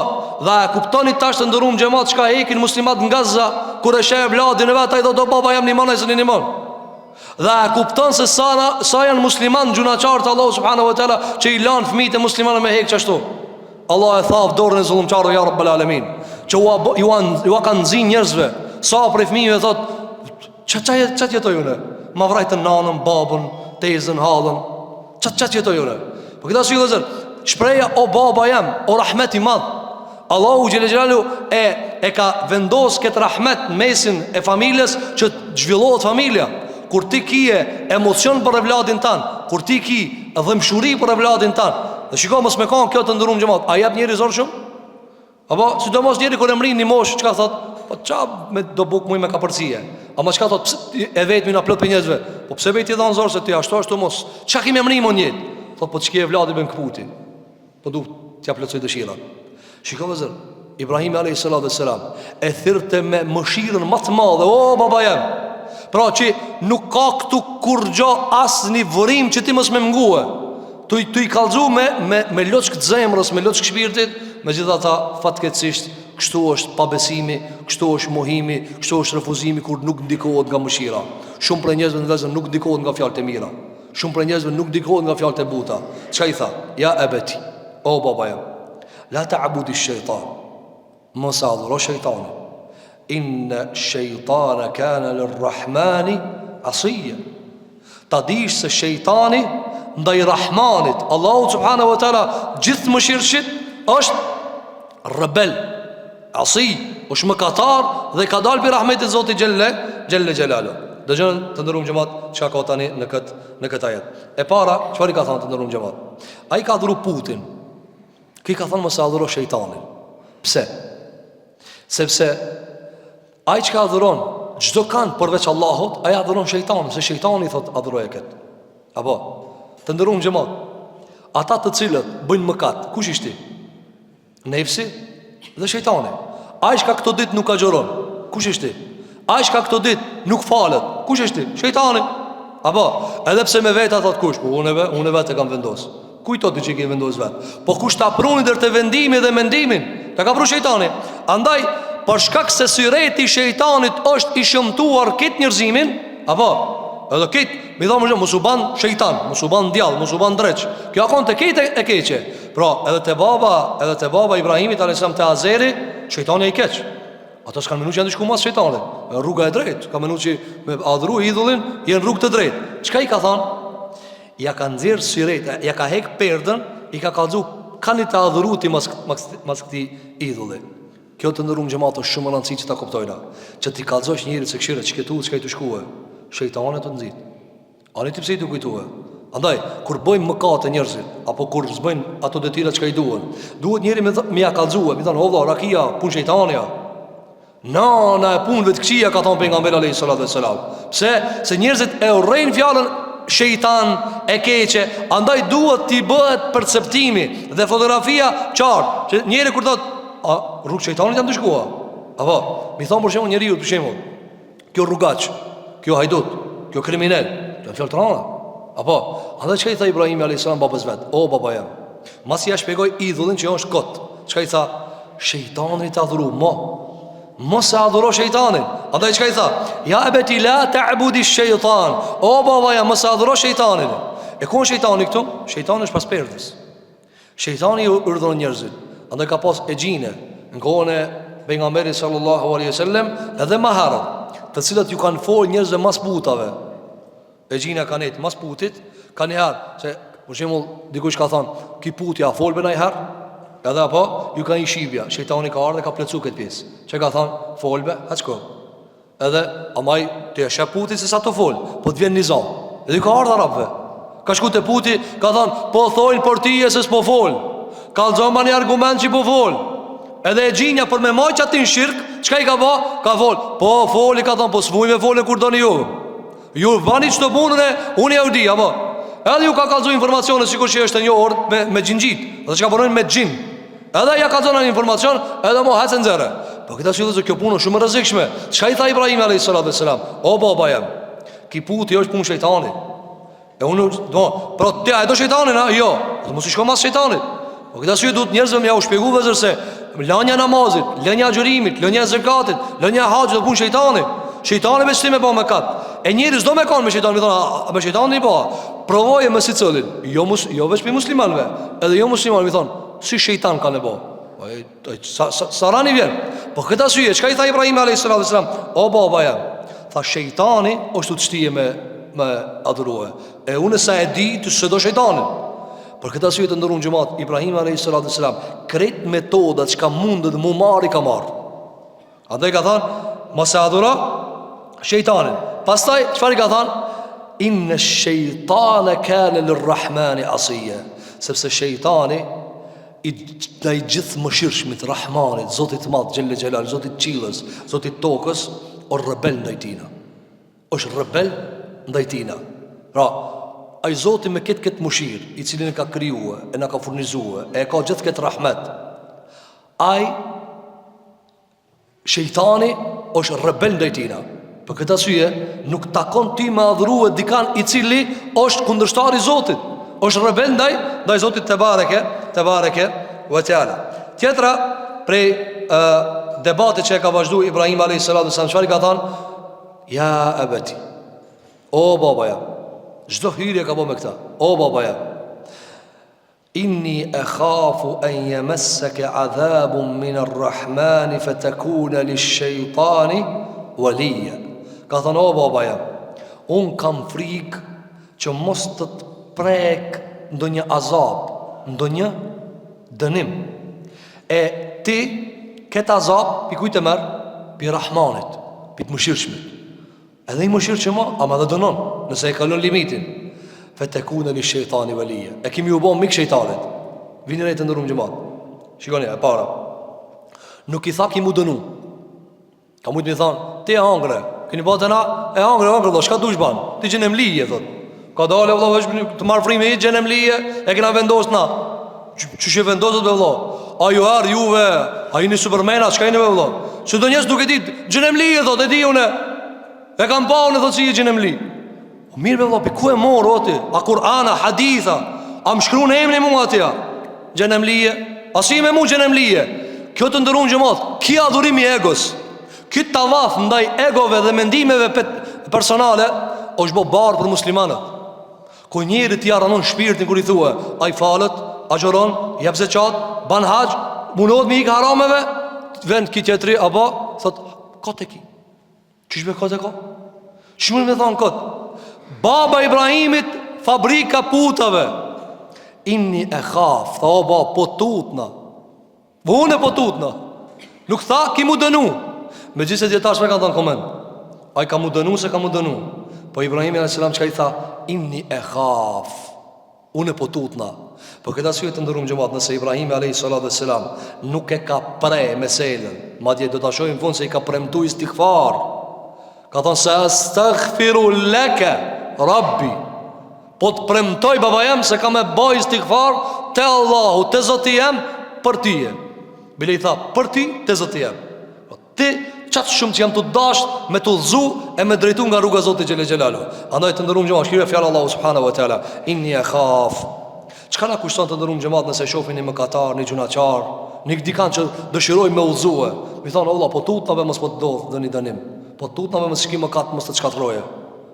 Speaker 1: dhe e kuptoni tash të ndërum xhamat çka hekin muslimat nga Gaza kur e sheh vladin e vet ai do baba jam nimon se nimon. Dhe e kupton se sa janë musliman gjunaçar të Allahu subhanahu wa taala që i lanë fëmijët e muslimanëve me hek çashtu. Allah e thaf dorën e zullumçarëve ya rabbel alamin. Që ju kanë nxin njerëzve. Sa për fëmijëve thot ç'a jetoj unë? Ma vrajtën nanën, babën, tezën, hallën. Ç'a jetoj unë? Po këtë arsye vëzër, shpreha o baba jam, o rahmet i madh. Allahu xhelel xhelalu e ka vendos këtë rahmet në mesin e familjes që zhvillohet familja. Kur ti kije emocion për vladin tan, kur ti ki dhëmshuri për vladin tan. Dhe shiko mos me kanë kjo të ndërum xhamat. A jap njëri zor shumë? Apo sidomos njëri kur e mrin një mosh, çka thot? Po ç'a me do buk muj me kapërcie. Ama çka thot? Pse e vetmi na plot për njerëzve. Po pse veti dhan zor se ti ashtu mos. Ç'a kimë mrin mon jet? Thot po ç'ke vladi bën kputi. Po du t'ja plotsoj dëshirat. Shiko vëzër, Ibrahim alayhis salam e thirrte me mëshirën më të madhe, o baba jam. Pra që nuk ka këtu kur gjo asë një vërim që ti mos me mngue. Tu i kalzu me loçk të zemrës, me loçk shpirtit. Me gjitha ta fatkeqësisht kështu është pabesimi, kështu është mohimi, kështu është refuzimi kur nuk ndikohet nga mëshira. Shumë për njerëzve në vëzën nuk ndikohet nga fjalët e mira. Shumë për njerëzve nuk ndikohet nga fjalët e buta. Çka i tha? Ja ebeti, o baba jam, la ta'budi shejtan, mos adhuro shejtanin. Inna shejtana kana lirrahmani asiya. Ta dish se shejtani ndaj Rahmanit, Allahu subhanahu wa taala gjithë mëshirshit, është rebel, asi, është mëkatar dhe ka dalë për rahmetit Zotit Gjelle Gjelalu. Dëgjën të ndërum xhamat çka ka tani në këtë ajet. E para, çfarë i ka thënë të ndërum xhamat? Ai ka adhuru Putin. Ki ka thënë mos adhuro shejtanin. Pse? Sepse ai që adhuron çdo kanë përveç Allahut, ai adhuron shejtanin, se shejtani thot adhuroje kët. Apo të ndërum xhamat, ata të cilët bëjnë mëkat, kush ishti? Nefsi dhe shejtani. Ai që këto ditë nuk agjeron, kush ishti? Ai që këto ditë nuk falet, kush ishti? Shejtani. Apo edhe pse me vetë thot kush, po unë vetë e kam vendos. Kujto ti që ke vendos vetë. Po kush ta pruni deri te vendimi dhe mendimin? Ta ka pru shejtani. Andaj për shkak se syreti i shejtanit është i shëmtuar këtë njerëzimin, apo edhe këtë, mi thonë mos u ban shejtan, mos u ban djall, mos u ban dreç. Kjo akon te këtë e keqe. Pra, edhe te baba Ibrahimit alayhis te Azeri, shejtani i keq. Ata s'kan menuar që janë diçka mas shejtani. Rruga e drejtë, ka menuar që me adhuru idhullin janë rrugë të drejtë. Çka i ka thënë? Ja ka nxjerr syret, ja ka hek perdën, i ka kallzu kanë të adhuruti mas këtij idhulli. Kjo të ndërum xhamat është shumë e rëndësishme që ta kuptojna. Që ti kallzosh njëri se këshira ç'ketu, ç'ka i të shkuë. Shejtani të nxit. Ani ti pse i të kujtove? Andaj, kur bëjmë mëkate njerëzit, apo kur s'bëjnë ato detyra që i duhet njëri me ja kallzue, mi thonë, "Holla, rakia, pun shejtania." Na e punëve të këqija ka thonë pejgamberi alayhis salam. Pse? Se njerëzit e urrejnë fjalën shejtan e keqe, andaj duhet t'i bëhet perceptimi dhe fotografia qartë, që njëri kur thotë, rrugë shejtanit janë të shkua. Apo, mi thonë për shembull njeriu, për shembull, kjo rrugaç, kjo hajdut, kjo kriminal, kjo fjalë të rënda. Apo, andaj çka i tha Ibrahim alayhis salam babës vet? O baba jam. Masi ja shpjegoi idhullin që është kot. Çka i tha? Shejtani të adhuru mos e adhuro shejtanin. Andaj çka i tha? Ja ebeti la ta'budi shejtan. O baba jam, mos e adhuro shejtanin. E ku është shejtani këtu? Shejtani është pas perdës. Shejtani urdhëron njerëzit. Andaj ka pas e xhine në kohën e pejgamberit sallallahu alaihi wasallam edhe më herët, të cilat ju kanë folë njerëzve mas putave. E gjina kanë et mas putit, kanë herë se për shembull dikush ka thënë, "Ki putja folbe ndaj herë?" Edhe apo ju kanë i shivja, shejtani ka ardhur dhe ka plotsu këtë pjesë. Çe ka thënë, "Folbe, haçko." Edhe amaj ti e sheh putit se sa të fol, po të vjen nizam. Edhe ka ardhur arabëve. Ka shku te puti, ka thënë, "Po thojnë për ti se s'po fol." Kallzon mani argument që po fol. Edhe e gjinja për me majtë atin shirk, çka i ka bë? Ka fol. Po foli, ka thënë, "Po s'muj me folën kur doni ju. Ju vani çdo punën e unë ja u di, apo." Edhe ju ka kallzu informacione sikur që është një orë me xhinxhit, dhe çka punojnë me xhin. Edhe ja kallzon anë informacion, edhe mo hacen zëre. Po këta shillë se kjo punë është shumë e rrezikshme. Çka i tha Ibrahim alayhis salam? O baba jam, Ki puti është punë shejtani. E unë do, pra ti a e do shejtanin, a? Jo. Do mos i shko mas shejtanit. Po këtë arsye duhet njerëzve më ja u shpjegoj vëzër se lënia namazit, lënia xhurimit, lënia zakatit, lënia haxhit do punë shejtani. Shejtani besoj me bë mëkat. E njerëz do me kanë me shejtanin, më thonë, me shejtanin po. Provoje me sicilin. Jo veç për muslimanëve, edhe jo muslimanë më thonë, si shejtan kanë bë. Sa rani vjen. Po këtë arsye, çka i tha Ibrahim alayhis salam? O baba jam. Tha shejtani është të shtije me adhuruar. E unë sa e di të s'do shejtanin. Për këtë arsye të ndërruan xhamat, Ibrahim alayhis salam kret metodat që mundet mu marri ka marr. Atë ka thënë, mos e adhuro shejtanin. Pastaj çfarë ka thënë? Inna ash-shaytana kana lir-rahmani asiya. Sepse shejtani i ndaj gjithë mëshirshmit Rahmanit, Zotit të Madh xhelle xhelal, Zotit qiellës, Zotit tokës, o rebel ndaj tina. Është rebel ndaj tina. Pra, ai Zoti me këtë mëshirë, i cili ne ka krijuar, e na ka furnizuar, e ka gjithë këtë rahmet. Ai shejtani është rebel ndaj tina. Për këtë arsye nuk takon ti me adhuruar dikan i cili është kundërshtar i Zotit. Është rebel ndaj Zotit te bareke ve teala. Tjetra prej debatit që e ka vazhduar Ibrahim alayhis salam, çfarë ka thënë? Ja abati. O baba jam. Çdo hyrje ka bë me këtë. O baba jam. Inni akhafu an yamassaka adhabun min ar-rahman fatakuna lish-shaytani waliya. Ka thënë o baba jam, un kam frikë që mos të prek ndonjë azab, ndonjë dënim. E ti këtë azab pi kujt e merr? Pi Rahmanit, pi të mëshirshmit. Edhe i mëshirshëm, ama dhe dënon nëse e kalon limitin. Fatakuna lish-shaytani waliya. E kimi u bën mik shejtanit. Vini re të ndërum xhamat. Shikoni e para. Nuk i tha ki mu dënu. Ka mujt më thon, ti e hangre. Keni bëtë na, e hangre, do shka dush ban. Ti gjenem lije, thot. Ka dale, vëllo, vesh të marrë frime i gjenem lije, e kena vendos na. Që vendosët, vëllo? A ju arë, juve, a jini supermena, qka jini, vëllo? Që do njës duke dit, gjenem lije, thot, e di une. E kam pa une, thot, si i gjenem lije. O mirë, vëllo, për ku e morë, oti? A Kur'ana, haditha, a më shkru në emni mu atja? Gjenem lije, a si me mu gjenem lije? Kjo të ndërun gjëmat, kia dhurimi egos. Këtë tavaf ndaj egove dhe mendimeve personale është bo barë për muslimanët. Ko njëri t'i aranon shpirtin kër i thua, a i falët, a gjëron, jep zeqat, ban haq, munod mi i ka harameve, vend ki tjetëri, a ba, thot, kote ki. Qishme kote ko? Qishme me thonë kote? Baba Ibrahimit, fabrika putave. Inni e khaf, tha o ba, po tutna. Vune po tutna. Nuk tha, ki mu dënu. Me gjithse djetarës me ka thonë komend. A i ka mu dënu se ka mu dënu. Po Ibrahimi a.s. që ka i tha, inni e khaf, unë e po tutna. Po këta syet të ndërum gjëmat, nëse Ibrahimi a.s. nuk e ka prej meselën, ma dje do të ashojnë fund se i ka premtu istighfar. Ka thonë se astaghfiru leke Rabbi, po të premtoj baba jem se ka me baj istighfar te Allahu, te Zoti jem për tyje. Bile i tha, për ty, te Zoti jem. Ti qatë shumë që jam të dasht me të dhzu e me drejtu nga rruga Zotit Gjelle Gjelalu. Andaj të ndërum gjëmat, shkire fjallë Allahu subhanahu wa ta'ala, inni e khaf. Qka na kushton të ndërum gjëmat nëse shofin një mëkatar, një gjunaqar, një dikan që dëshiroj me udhzue? Mi thonë, Allah, po tutnave mos po të dodhë dhe një dënim, po tutnave mos shki mëkat mos të qkatroje.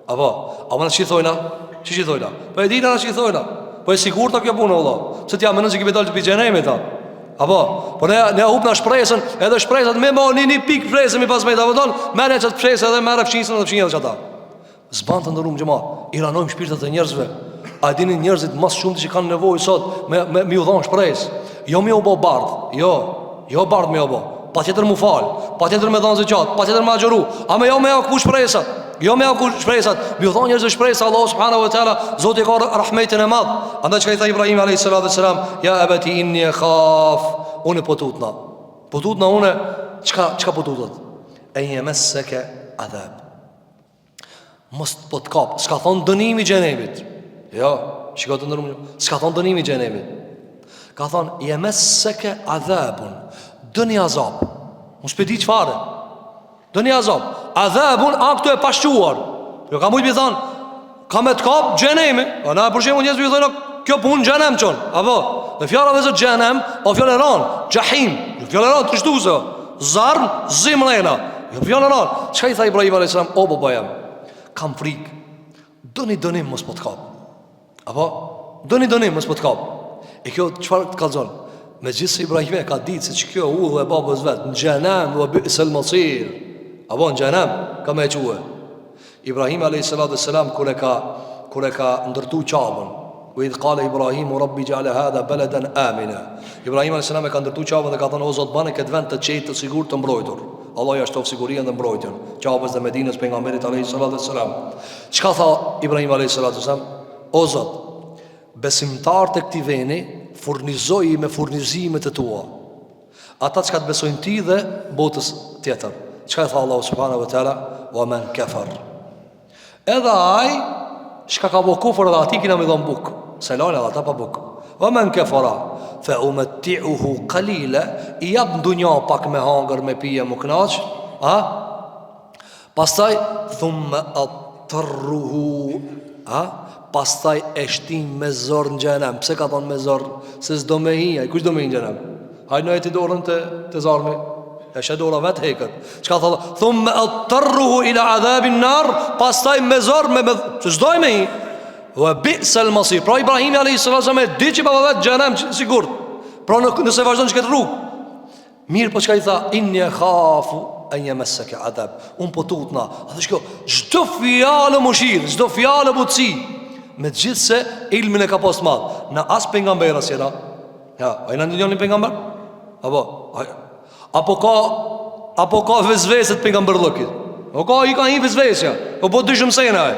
Speaker 1: Apo, a më në që i thojna? Që i thojna? Po e dina në që i thojna? Po e sigur të kjo punë, Allah, se t'ja menën që kime dalë të pijenemi ta. Apo, po ne hup na shpresën, edhe shpresat me mo një pikë shpresë mi pas me ta vëdon, merre çat shpresë edhe merre fshisën edhe fshinjë çata. Zban të ndërum xhama, i ranojmë shpirtat e njerëzve. A dini njerëzit më shumë që kanë nevojë sot me u dhon shpresë. Jo më u bë bardh, jo bardh më u bë. Patjetër mu fal, patjetër me dhon zeqat, patjetër me agjëru, ama jo me au ku shpresat. Jo me au ku shpresat, mi u dhon njerëzve shpresë Allahu subhanahu wa taala, Zoti ka rahmetin e madh. Andaj çka i tha Ibrahim alayhis salam, ya abati inni khaf, unë po tutna. Po tutna unë, çka po tutot? E yamassaka adhab. Mos po të kap, s'ka thon dënimi i xhenemit. Jo, shikoj të ndërmë. S'ka thon dënimi i xhenemit. Ka thon yamassaka adhabun. Dëni azab. Mos pe di çfarë. Dëni azab. Adhabun aktu e pashquar. Jo ka mujt mi thonë, ka me të kap xhenemi. A na për shembull njerëzit i thonë kjo punë xhenem çon. Apo, në fjalën e zot xhenem, o fjalën ron, xahim. Fjalën ron trishtuese. Zarn, zimrena. Jo fjalën ron. Çka i tha Ibrahim alayhis salam, o baba jam, kam frikë. Doni mos po të kap. Apo, doni mos po të kap. E kjo çfarë të kallzon? Megjithëse Ibrahim ka ditë se kjo udhë e babës vet në xhenem wa bi'sal masir. Apo në xhenem ka më thue. Ibrahim alayhis salam kur e ka ndërtu Qabën, u idh qala Ibrahim rabbi ja'al hadha baladan amina. Ibrahim alayhis salam e ka ndërtu Qabën dhe ka thënë o Zot bane këtë vend të qetë, të sigurt, të mbrojtur. Allah ja shtof sigurinë dhe mbrojtjen Qabës dhe Medinës pejgamberit alayhis salam. Çka tha Ibrahim alayhis salam? O Zot, besimtarët e këtij veni furnizoj me furnizimet e tua, ata që ka të besojnë ti dhe botës tjetër. Çka tha Allahu subhanahu wa taala? Wa man kafar. Edhe ai çka ka bo kufër dhe ati kina me dhon buk. Selon edhe ata pa buk. Wa man kafara fa umatti'uhu qalila, i jap ndonjë pak me hangër, me pije, me knaq, a? Pastaj thumma atarruhu, a? Pastaj e shtin me zor në xhenem. Pse ka thonë me zor? Se s'do me hi, kush do me hi në xhenem? Hajde në e ti dorën të zarmi. E shedora vetë heket. Çka thonë? Thumme atarruhu ila adhabin nar. Pastaj me zor, se s'doj me hi. Wa bi'sal masir. Pra Ibrahimi alayhis salam e di që baba vetë xhenem sigurt. Pra nëse vazhdon që këtë rrugë. Mirë, po çka i tha? Inni khafu an yamassaka adab. Po tutna. Atë shko, çdo fjalë mushir, çdo fjalë butsi. Me gjithë se ilmin e ka post madh. Në as pejgamber as jera. Ja, a i në ndonjë pejgamber? Apo ka vezveset pejgamberllëkit. O ka i ka një vezvesja. Po dyshëm sena ai.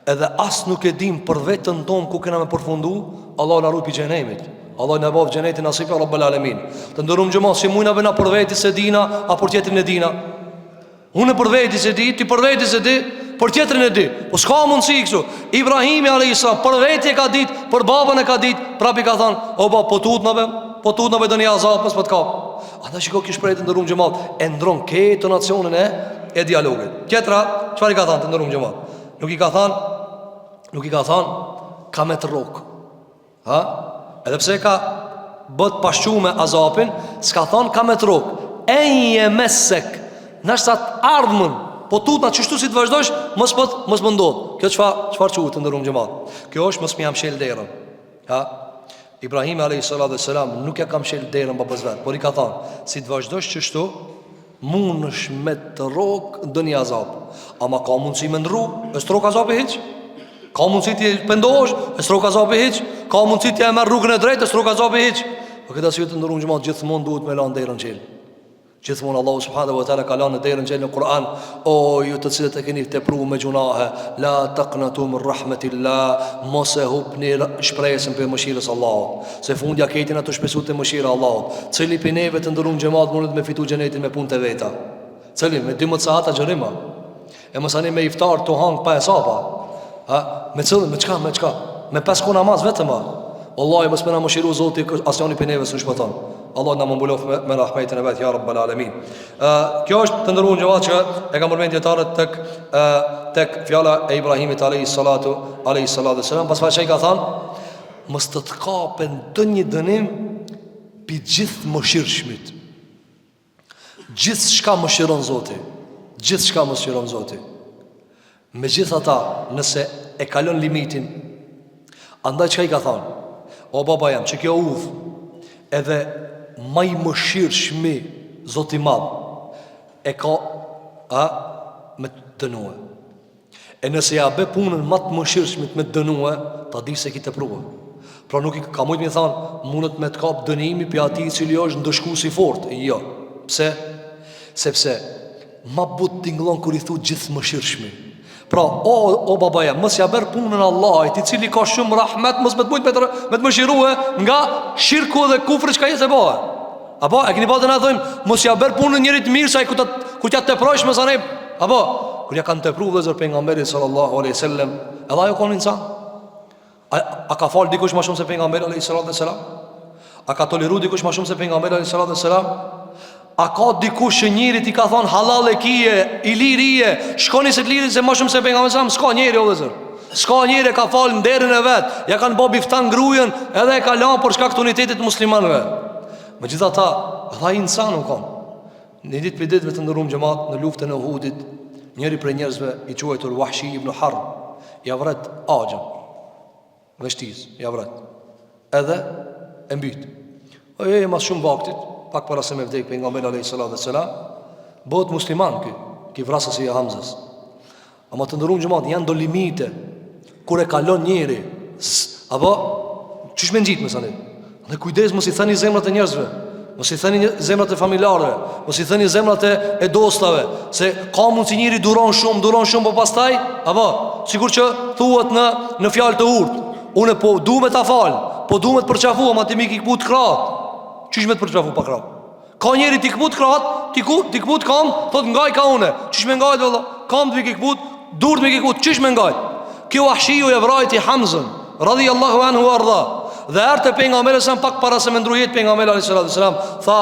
Speaker 1: Edhe as nuk e dim për vetën tonë ku kena me përfundu. Allah na rupi xhenemit. Allah na bëv xhenetin nasip ya rabbul alamin. Të ndërum xhamo si mujna bëna për vetë se dina apo për tjetrin e dina. Unë për vetë se di, ti për vetë se di, për tjetrin e di. Po s'ka mundësi kështu. Ibrahimi alayhis salam për vetë e ka ditë, për babën e ka ditë, prapi ka thënë, o baba, po tutnave doni azap pas pat kap. Ata shikoj kish për të ndërum xhamat, e ndron këtë nacionin e dialogit. Tjetra, çfarë i ka thënë të ndërum xhamat? Nuk i ka thënë ka me të rrok. Ha? Edhe pse ka bët pashqume azapin, s'ka thënë ka me të rrok. Enje mesek. Nashta ardhmën, po tutna çështu si të vazhdosh, mos më ndodh. Kjo çfarë quhet të ndërum xhamat? Kjo është mos më jam shel derën. Ha? Ibrahim alayhis salam nuk ja kam shel derën babas vet, por i ka thënë, si të vazhdosh çështu, mundesh me të rrok doni azap. Ama ka mundësi me ndru, e strok azapi hiç? Ka mundësi ti pendohesh, e strok azapi hiç? Ka mundësi ti e merr rrugën e drejtë, e strok azapi hiç? Po këtë arsye të ndërum xhamat gjithmonë duhet me lënë derën xhel. Gjithmonë Allahu subhanahu wa taala ka lënë derën xhel në Kur'an, o ju të cilët e keni tepruar me gjunahe, la taqnatu min rahmatillah, mos e hupni shpresën për mëshirën e Allahut, se fundja ketin ato shpesu te mëshira e Allahut. Cili prej neve të ndërum xhamat mundet me fitu xhenetin me punë të veta? Cili me 12 sahata xherima? E mos ani me iftar to hang pa hesapa. Ha? Me çka? Me 5 kohë namaz vetëm. Wallahi mos më na mëshiru Zoti asnjëri prej neve s'u shpëton. Allah na mbulof me rahmetin e vet ya rabbal alamin. Kjo është të ndëruar xhamat që e kam përmendur dietarët tek fjala e Ibrahimit alayhis salatu wassalam. Pastaj çai ka thënë, mos të kapen ndonjë dënim pi gjithë mëshirshmit. Gjithçka mëshiron Zoti. Gjithçka mëshiron Zoti. Megjithatë, nëse e kalon limitin, andaj çka i ka thënë? O baba jam, që kjo udhë edhe maj mëshirshmi Zoti madh e ka me të dënue. E nëse ja be punën më të mëshirshmit me të dënue, ta di se ki të pruve. Pra nuk i ka mujtë mi thanë, mundet me të kap dënimi për ati cili është ndëshku si fort. Jo. Pse? Sepse ma but t'inglon kër i thu gjithë mëshirshmi. Pra, o babaja, mës ja berë punën Allahit, i cili ka shumë rahmet, mës me të mujtë me të mëshirue nga shirku dhe kufri që ka jetë e bëhe. Apo, e keni pa të nga thujmë, mës ja berë punën njërit mirë, sa i ku t'ja të projsh më sanej. Apo, kër ja kanë të pru dhe zër pejgamberi sallallahu aleyhi sallem, edhe ajo konë insan. A ka falë dikush ma shumë se pejgamberi aleyhi sallallahu aleyhi sallam? A ka toleru dikush ma shumë se pejgamberi aleyhi sallallahu aleyhi sallam? A ka dikush që njëri ti ka thonë halal e kije, i lirije, shkoni se të liri se më shumë se pejgamberi sa, s'ka njëri o vëllezër. S'ka njëri ka falë në derën e vet, ja kanë bë biftan grujen, edhe e ka lanë për shkak të unitetit të muslimanëve. Megjithatë, ata insan u kanë. Në ditë për ditëve të ndëruam xhamat në luftën e Uhudit, njëri prej njerëzve i quajtur Wahshi ibn Harb, ja vret axhën. Vështis, ja vret. Edhe e mbyt. Ojë mas shumë vaktit, pak para se me vdek pejgamberi alayhis salam, bëhet musliman ky vrasësi i Hamzës. Ama të ndëruam xhamat, janë do limite kur e kalon njëri. Apo çish më ngjit më sa ne. Dhe kujdes mos i thani zemrat e njerëzve, mos i thani zemrat e familjarëve, mos i thani zemrat e dostave, se ka mundsi njëri duron shumë, po pastaj, apo sikur që thuhet në fjalë të urtë, unë po duam ta fal, po duam të përçafuam, ma ti më ke kput krah. Çish më të përçafu pa krah? Ka njëri ti kput krah, ti kput kam, thot ngaj ka unë. Çish më ngajt valla? Kam ti ke kput, durt më ke kput, çish më ngajt? Kjo Wahshiu e vrajti Hamzën, radhiyallahu anhu warda. Dhe arte pejgamberi sa pak para se me ndrujet pejgamberi alayhis salam, tha,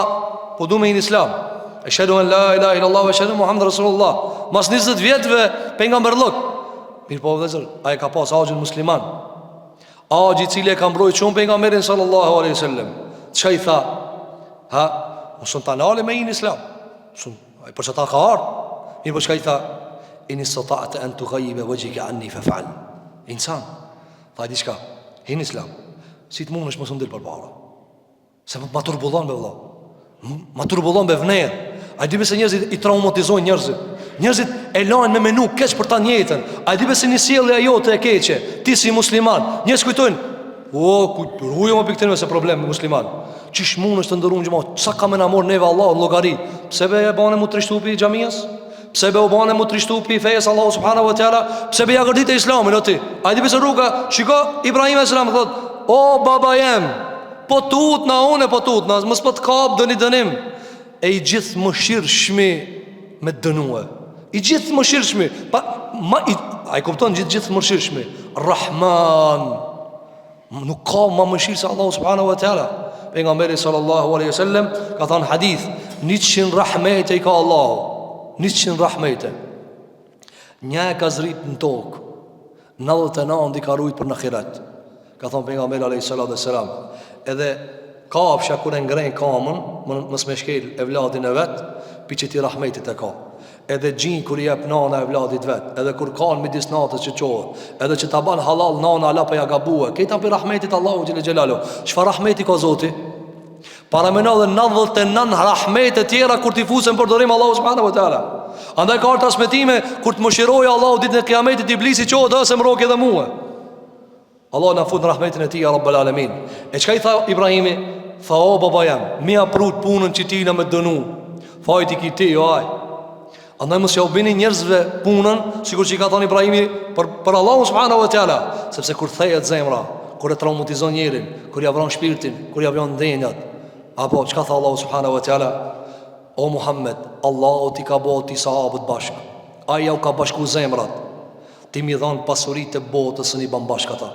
Speaker 1: po du me në islam. Ashhadu an la ilaha illallah wa ashhadu Muhammadar rasulullah. Mas 20 vjetëve pejgamberllok. Mirë po vëllezër, ai ka pas axhin musliman. Axhi i cili e ka mbrojtur shumë pejgamberin sallallahu alaihi wasallam. Çai tha, ha, mos ta nale me në islam. Ai po çata ka ardh. Mirë po çai tha, in istata'ta an tughayyib wajhaka anni fa'al. Insan, tha diçka, në islam. Si të mund është mos ndel përpara. Se ma turbullon me vëlla. Ma turbullon me vëner. A di pse njerëzit i traumatizojnë njerëzit. Njerëzit e lajnë me menu keq për ta njëjtën. A di pse një sjellje jote e keqe, ti si musliman, njerëz kujtojnë, ruaj më pikën se problem me musliman. Çish mund është të ndëruan xhamat, sa ka më na mor neve Allah llogari. Pse be e bane mu trishtupi i xhamisë? Pse be u bane mu trishtupi i fejes Allahu subhanahu wa taala? Pse be ja gërditë islamin aty? A di pse rruga, shiko Ibrahim alayhis salam thotë, o baba jem, po tut na unë, po tut na, mos po të kap dëni dënim. E i gjithë më shirshmi me dënue. I gjithë më shirshmi. A i kupton gjithë më shirshmi. Rahman. Nuk ka ma më shirë se Allahu subhanahu wa ta'ala. Pejgamberi sallallahu alaihi wasallam ka thënë hadith, 100 rahmete i ka Allahu. 100 rahmete. Një e ka zrit në tokë, 99 i ka rujt për në khirat. Ka thonë pejgamberi alayhis salam, edhe kafsha kur e ngren kamën, mos me shkel evladin e vet, pi që ti rahmetit e ka. Edhe gjin kur i jep nana evladit vet, edhe kur kanë midis natës që qohet, edhe që ta ban halal nana ala pa ja gabue, këta për rahmetit Allahu xhel xelalu. Çfarë rahmeti ka Zoti? Para më në 99 rahmete tjera kur ti fusen për dorim Allahu subhanahu wa taala. Andaj ka transmetime kur të mëshirojë Allahu ditën e Kiametit iblisi qohet ose më roki edhe mua. Allah na fut në rahmetin e tij ya rabbul alamin. E çka i tha Ibrahimi? Tha o baba jam, mi aprut punën që ti na më dënu. Fajti ki ti o aj. Andaj mos ja u bini njerëzve punën, sikur që i ka thënë Ibrahimi për Allahu subhanahu wa taala, sepse kur thehet zemra, kur e traumatizon njerin, kur ja vron shpirtin, kur ja vron ndjenjat, apo çka tha Allahu subhanahu wa taala? O Muhammed, Allahu ti ka bëu ti sahabët bashk. Ai ja u ka bashku zemrat. Ti mi dhon pasuritë e botës në ban bashk ata.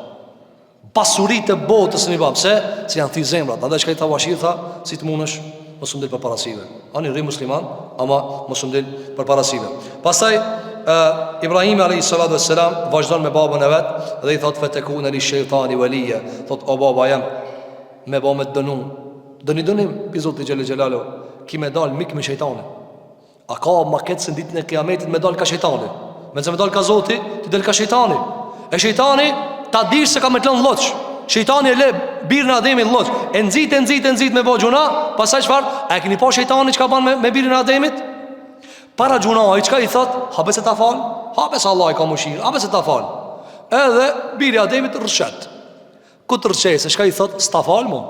Speaker 1: Pasuritë e botës në ban, pse? Se janë ti zemrat. Andaj çka i tha Wahshi tha, si të mundesh mos ndel për parasive. Ani rri musliman, ama mos ndel për parasive. Pastaj Ibrahim alayhis salatu wassalam vazhdon me babën e vet dhe i thot fatakuna li shaytani waliya. Thot o baba jam, me bë me dënim pi Zoti xhel xhelalu, ki me dal mik me shejtanin. A ka maket se ditën e Kiametit me dal ka shejtani? Me dal ka Zoti, ti del ka shejtani. E shejtani ta dish se ka me të lënë lloç. Shejtani e le birën e Ademit lloç. E nxit me vojuna, pastaj çfarë? A e keni pa shejtani çka bën me birën e Ademit? Para gjuna, i çka i thot? Habe se ta fal? Habe se Allah i ka mëshirë, habe se ta fal. Edhe birë e Ademit rrshet. Ku të rrshet, se çka i thot? S'ta fal mo.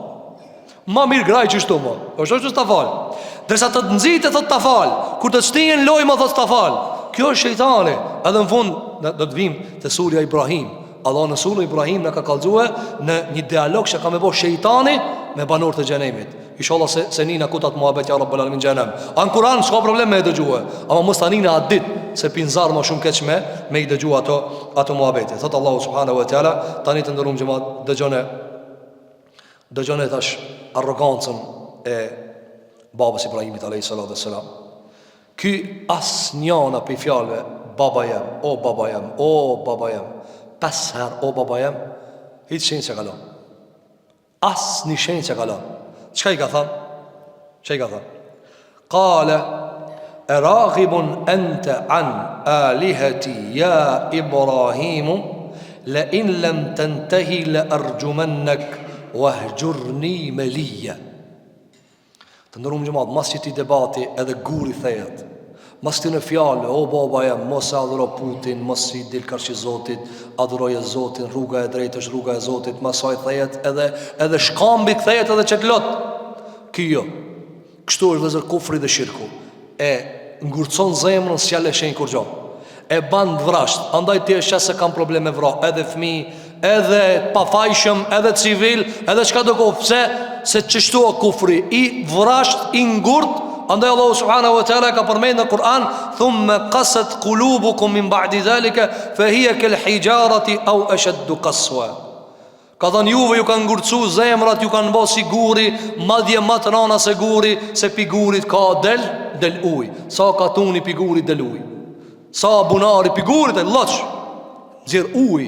Speaker 1: Ma mirë graj që shtu mo. Është që s'ta fal. Derisa të nxit e thot ta fal. Kur të shtihen loj më thot s'ta fal. Kjo është shejtani. Edhe në fund do të vim te surja Ibrahim. Allah në surën Ibrahim në ka kallëzue në një dialog që ka me bo shejtani me banor të xhenemit. Inshallah se nina kutat muhabet ja rabbul alamin xhenem. An Kur'an s'ka problem me e dëgjue, ama mos tani në atë ditë se pinzar më shumë keq me i dëgjue ato muhabete. Thot Allahu subhanahu wa taala, tani të ndërum xhamat dëgjone tash arrogancën babës Ibrahimit alayhi salatu wassalam. Ky as njëna për fjalëve baba jam, o baba jam, o baba jam, 5 herë o baba jam, hiç shenjë që kalon. As një shenjë që kalon. Çka i ka thënë? Çka i ka thënë? Qala araghibun anta an alihati ya Ibrahim la in lam tantahi la arjumannak wahjurni maliya. Të ndërum gjëmat, mas që ti debati edhe guri thejet, mas ti në fjallë, o baba jam, mos e adhuro Putin, mos i dil karshi Zotit, adhuroje Zotin, rruga e drejtë është rruga e Zotit, masaj thejet edhe shkambi këthejet edhe qeklot. Kjo, kështu është vëzër kufri dhe shirku, e ngurcon zemrën s'jale shenjë kur gjo, e bandë vrasht, andaj ti është që se kam probleme vra, edhe fmi, edhe pafajshëm, edhe civil, edhe qka do kohë, pse, se qështu o kufri, i vrasht, i ngurt, andaj Allahu subhanahu wa ta'ala ka përmejnë në Kur'an, thumme qasat kulubukum min ba'di dhalike, fe hije kel hijarati au ashaddu qaswa. Ka thënë juve ju kanë ngurcu zemrat, ju kanë bo si guri, madje matë rana se guri, se pi gurit ka del uj, sa katuni pi gurit del uj, sa bunari pi gurit e loq, zirë uj,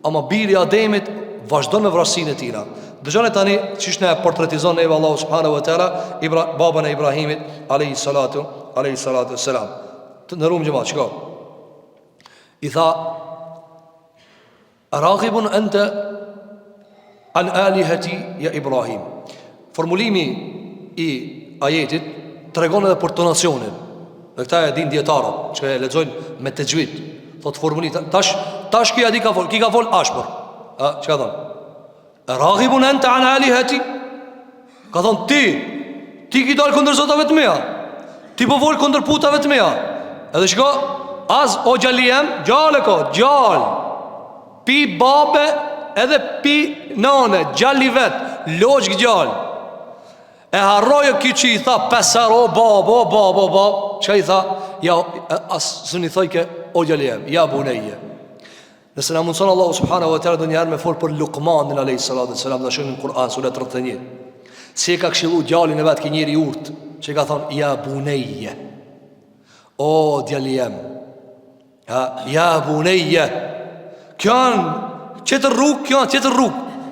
Speaker 1: ama biri Ademit vazhdon me vrasësinë e tina. Dëgjoni tani çish ne portretizon neve Allahu subhanahu wa taala babën e Ibrahimit alayhi salatu wassalam. Në rrumë gjëmat, shko i tha araghibun anta an alihati ya Ibrahim. Formulimi i ajetit tregon edhe për tonacionin. Dhe këta e din dietarët që e lexojnë me tajwid. Thot formulit tash ki a di ka fol ashpër. Çka thon? Raghibun anta an alihati. Ka thon ti ki dal kundër zotave të mia. Ti po vol kundër putave të mia. Edhe shiko, az o gjaliem, gjale ko, gjal. Pi babe edhe pi nane, gjalli vet, logjik gjal. E harroje ki që i tha pesar o babo, që i tha, ja, së një thoj ke o gjaliem, ja buneje. Nëse në mundëson Allahu subhanahu wa ta'ala do njerë me folë për Luqmanin alayhi salatu wassalam, dhe shumë në Kur'an, surat 31. Si e ka këshilu gjallin e vetë ki njeri urt, që i ka thonë, ja buneje, o djaliem, ja buneje, kjanë, qëtër rrug,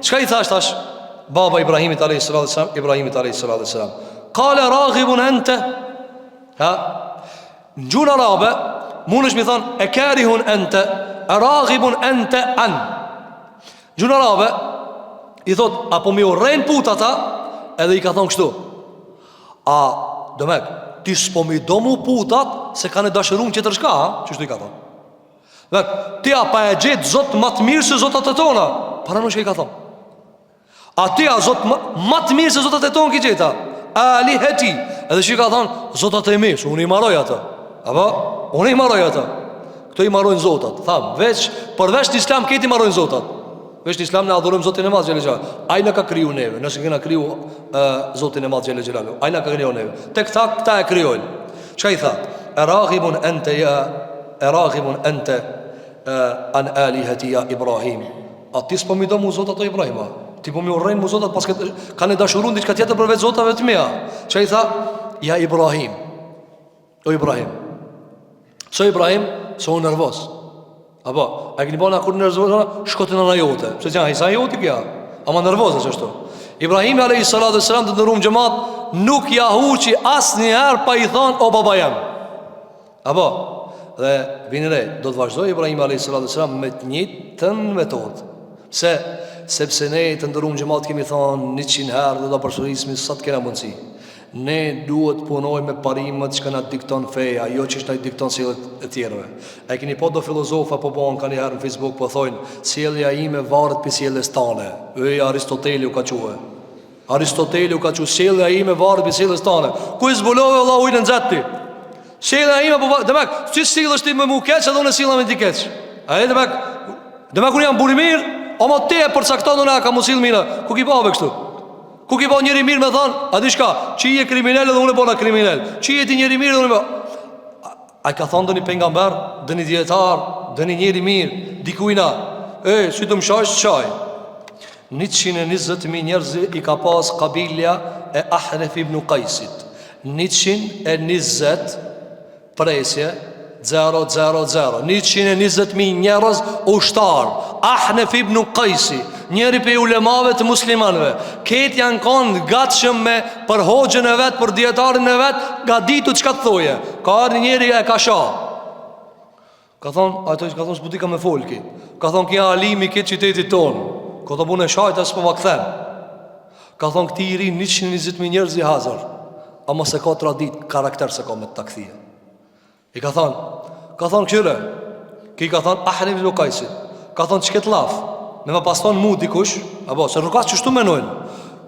Speaker 1: qëka i thash, baba Ibrahimit alayhi salatu wassalam, kale raghibun ente, në gjurë arabe, mund është mi thonë, e karihun ente, raghibun ente an. Gjurë arabe, i thot, apo mi urrejnë putata, edhe i ka thonë kështu, dëmek, ti s'po mi do mu putat, se ka në dashërun qëtër shka, qështu i ka thonë. Dhe, ti pa e gjithë zotë matë mirë se zotat e tona, para në shka i ka thonë. A ti zotë matë mirë se zotat e tonë ki gjitha, ali heti, edhe që i ka thonë, zotat e mirë, unë i maroj atë, apo, unë i maroj atë. Këto i marojnë zotat. Tham, përveç në islam këti marojnë zotat. Veç në islam në adhurojmë zotin e madh xhelel xhelal. Ai na ka kriju neve, nëse kena kriju zotin e madh xhelel xhelal. Ai na ka kriju neve. Tek këta e krijojnë. Çka i tha? Araghibun anta an alihati ya Ibrahim. A ti s'po mi do mu zotat o Ibrahima? Ti po mi urrejnë mu zotat pas kanë dashurun diçka tjetër përveç zotave të mia. Çka i tha? Ja Ibrahim. O Ibrahim. So Ibrahim, so unë nervos. Apo, a këni bona kur nervos, shkote në jote. Se që hisa joti kja, ama nervos e qështu. Ibrahim a.s. të nërum gjëmat, nuk jahuqi as njëherë pa i thonë, o baba jam. Apo, dhe vinire, do të vazhdoj Ibrahim a.s. me të njëjtën metodë. Sepse ne të ndërum gjëmat kemi thonë 100 herë dhe da përsërismi sa të kena mundësi. Ne duhet punoj me parimet që na dikton feja, jo që na dikton sjelljet e tjerëve. A keni po do filozofa po bon kanë herë në Facebook po thojnë sjellja ime varet pe sjelljes tane. Aristoteli u ka thue. Aristoteli u ka thue sjellja ime varet pe sjelljes tane. Ku i zbulove Allahu i nxatti. Sjellja ime po demek, si sillesh ti me mua keq, edhe unë sillem me ti keq. A e demek unë jam buri mirë, ama te e përcakton unë ka mos sill mirë. Ku ki bave kështu? Ku ki po njëri mirë me thonë, a di shka, që i e kriminel edhe unë e bona kriminel, që i e ti njëri mirë edhe unë e bona. A i ka thonë dëni pengamber, dëni djetar, dëni njëri mirë, dikujna, si të më shaj, së shaj. 120.000 njerëzi i ka pas kabilja e Ahnef ibn Qajsit. 120 presje 000 120.000 njerëz ushtar. Ahnef ibn Qajsi, njeri për ulemave të muslimanve, ketë janë konë gatshëm me për hoxhën e vetë, për djetarin e vetë, ga ditu që ka të thoje. Ka arë njeri e ka sha, ka thonë, ato ka thonë s'buti ka me folki, ka thonë kja alimi këtë qytetit tonë, ka të bune shajt asë për më këthen, ka thonë këti i ri 120.000 njerëz i hazër, ama se ka tradit karakter se ka me të takthije. I ka thonë këshire, ki ka thonë Ahnef ibn Qajsi, ka thonë që këtë laf, me ma pas thonë mu dikush, apo, se rrukas që shtu menojnë,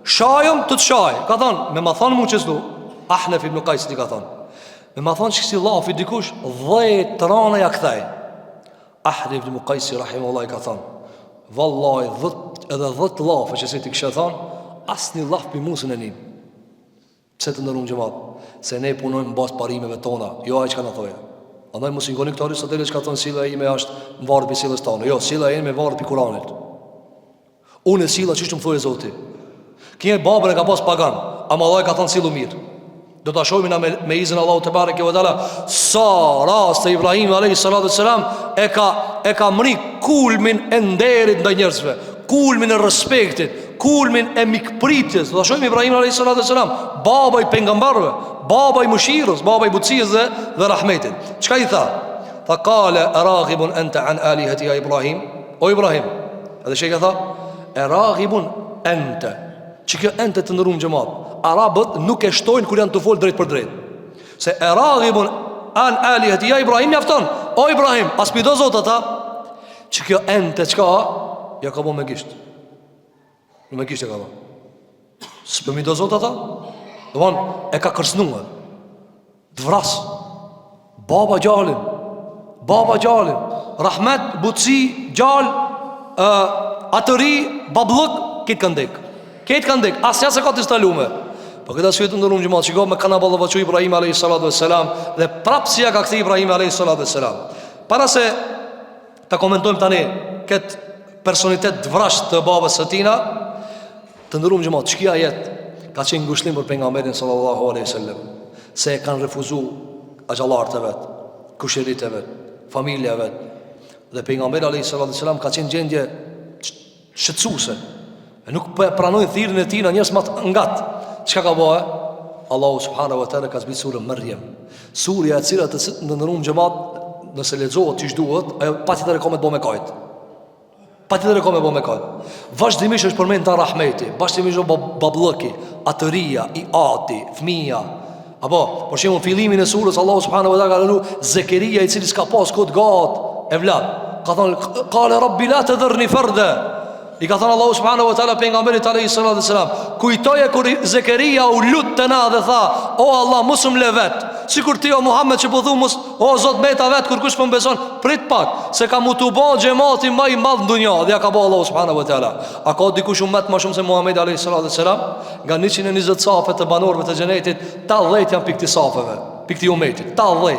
Speaker 1: shajëm të të shaj, ka thonë, me ma thonë mu që shtu, Ahnef ibn Qajsi ti ka thonë, me ma thonë që kësi lafi dikush, 10 rana ja këthej. Ahnef ibn Qajsi, rahimullah, i ka thonë, vallaj, edhe 10 lafe që si ti kështë thonë, asë një laf për musën e njim. Pse të ndërum gjematë? Se ne punojmë në basë parimeve tona, jo aj që ka në thoje. Andaj mos i ngoni këto Aristoteli që ka thonë sila ime është në varë për silës tonë. Jo, sila ime varë për Kuranit. Unë e sila që më thoje Zoti. Kje babën e ka pas pagan, ama Allah ka thonë silu mirë. Do të ashojmë na me izin Allahu te bareke ve teala sa rast e Ibrahim a.s. e ka mri kulmin e nderit ndaj njerëzve, kulmin e respektit, kulmin e mikpritjes. Do të ashojmë Ibrahim a.s. baba i pejgamberëve, baba i mëshirës, baba i butësisë dhe rahmetit. Çka i tha? Tha qala araghibun anta an alihati ya Ibrahim. O Ibrahim, edhe shej ka tha araghibun anta. Çka anta të ndërum xhamat. Arabët nuk e shtojnë kur janë të folë drejt për drejt. Se araghibun an alihati ya Ibrahim mjafton. O Ibrahim, as pi do zot ata. Çka anta çka? Ja ka bo me gisht. Nuk me gisht e ka bo. S'po mi do zot ata? Domthon e ka kërcënuar. Të vras. Baba gjalin, rahmet, butësi, gjall, atëri, bablëk, këtë kanë dek, asja se ka të instalume. Po këtë asyet të ndërum gjëmatë, që me kana balëvacu Ibrahim a.s. dhe prapësia ka këti Ibrahim a.s. Para se të komentojmë tani këtë personitet dvrasht të babës së tina, të ndërum gjëmatë, që kia jetë ka qenë ngushlim për pejgamberin sallallahu alaihi wasallam, se kanë refuzu agjallarët e vetë, kushirit e vetë, familja e vetë. Dhe pejgamberi alayhis salam ka qenë gjendje shqetësuese. E nuk pranojnë thirrjen e tij në njerëz më të ngat. Çka ka bëu? Allahu subhanahu wa taala ka zbrit surën Maryam. Surja e cila të ndërum xhamat, nëse lexohet siç duhet, ajo patjetër ka me të bëjë me kajt. Patjetër ka me të bëjë me kajt. Vazhdimisht është përmend ta rahmeti, vazhdimisht babllëki, atëria, i ati, fëmia. Apo, për shembull fillimin e surës Allahu subhanahu wa taala ka thënë Zekeria i cili s'ka pas kot gat e vlat. Ka thënë qala rabbi la tadhurni farda. I ka thënë Allahu subhanahu wa taala pejgamberit alayhis salam, kujtoje kur Zekeria u lut te na dhe tha, o Allah mos më lë vet. Sikur ti o Muhammed që po thu mos, o Zot beta vet kur kush po beson, prit pak, se ka mu tu bë xhamati më i madh në dunjë, dhe ja ka bë Allahu subhanahu wa taala. A ka dikush umat më shumë se Muhamedi alayhis salam? Nga 120 safe të banorëve të xhenetit, 80 janë pikë të safeve, pikë të umetit, 80.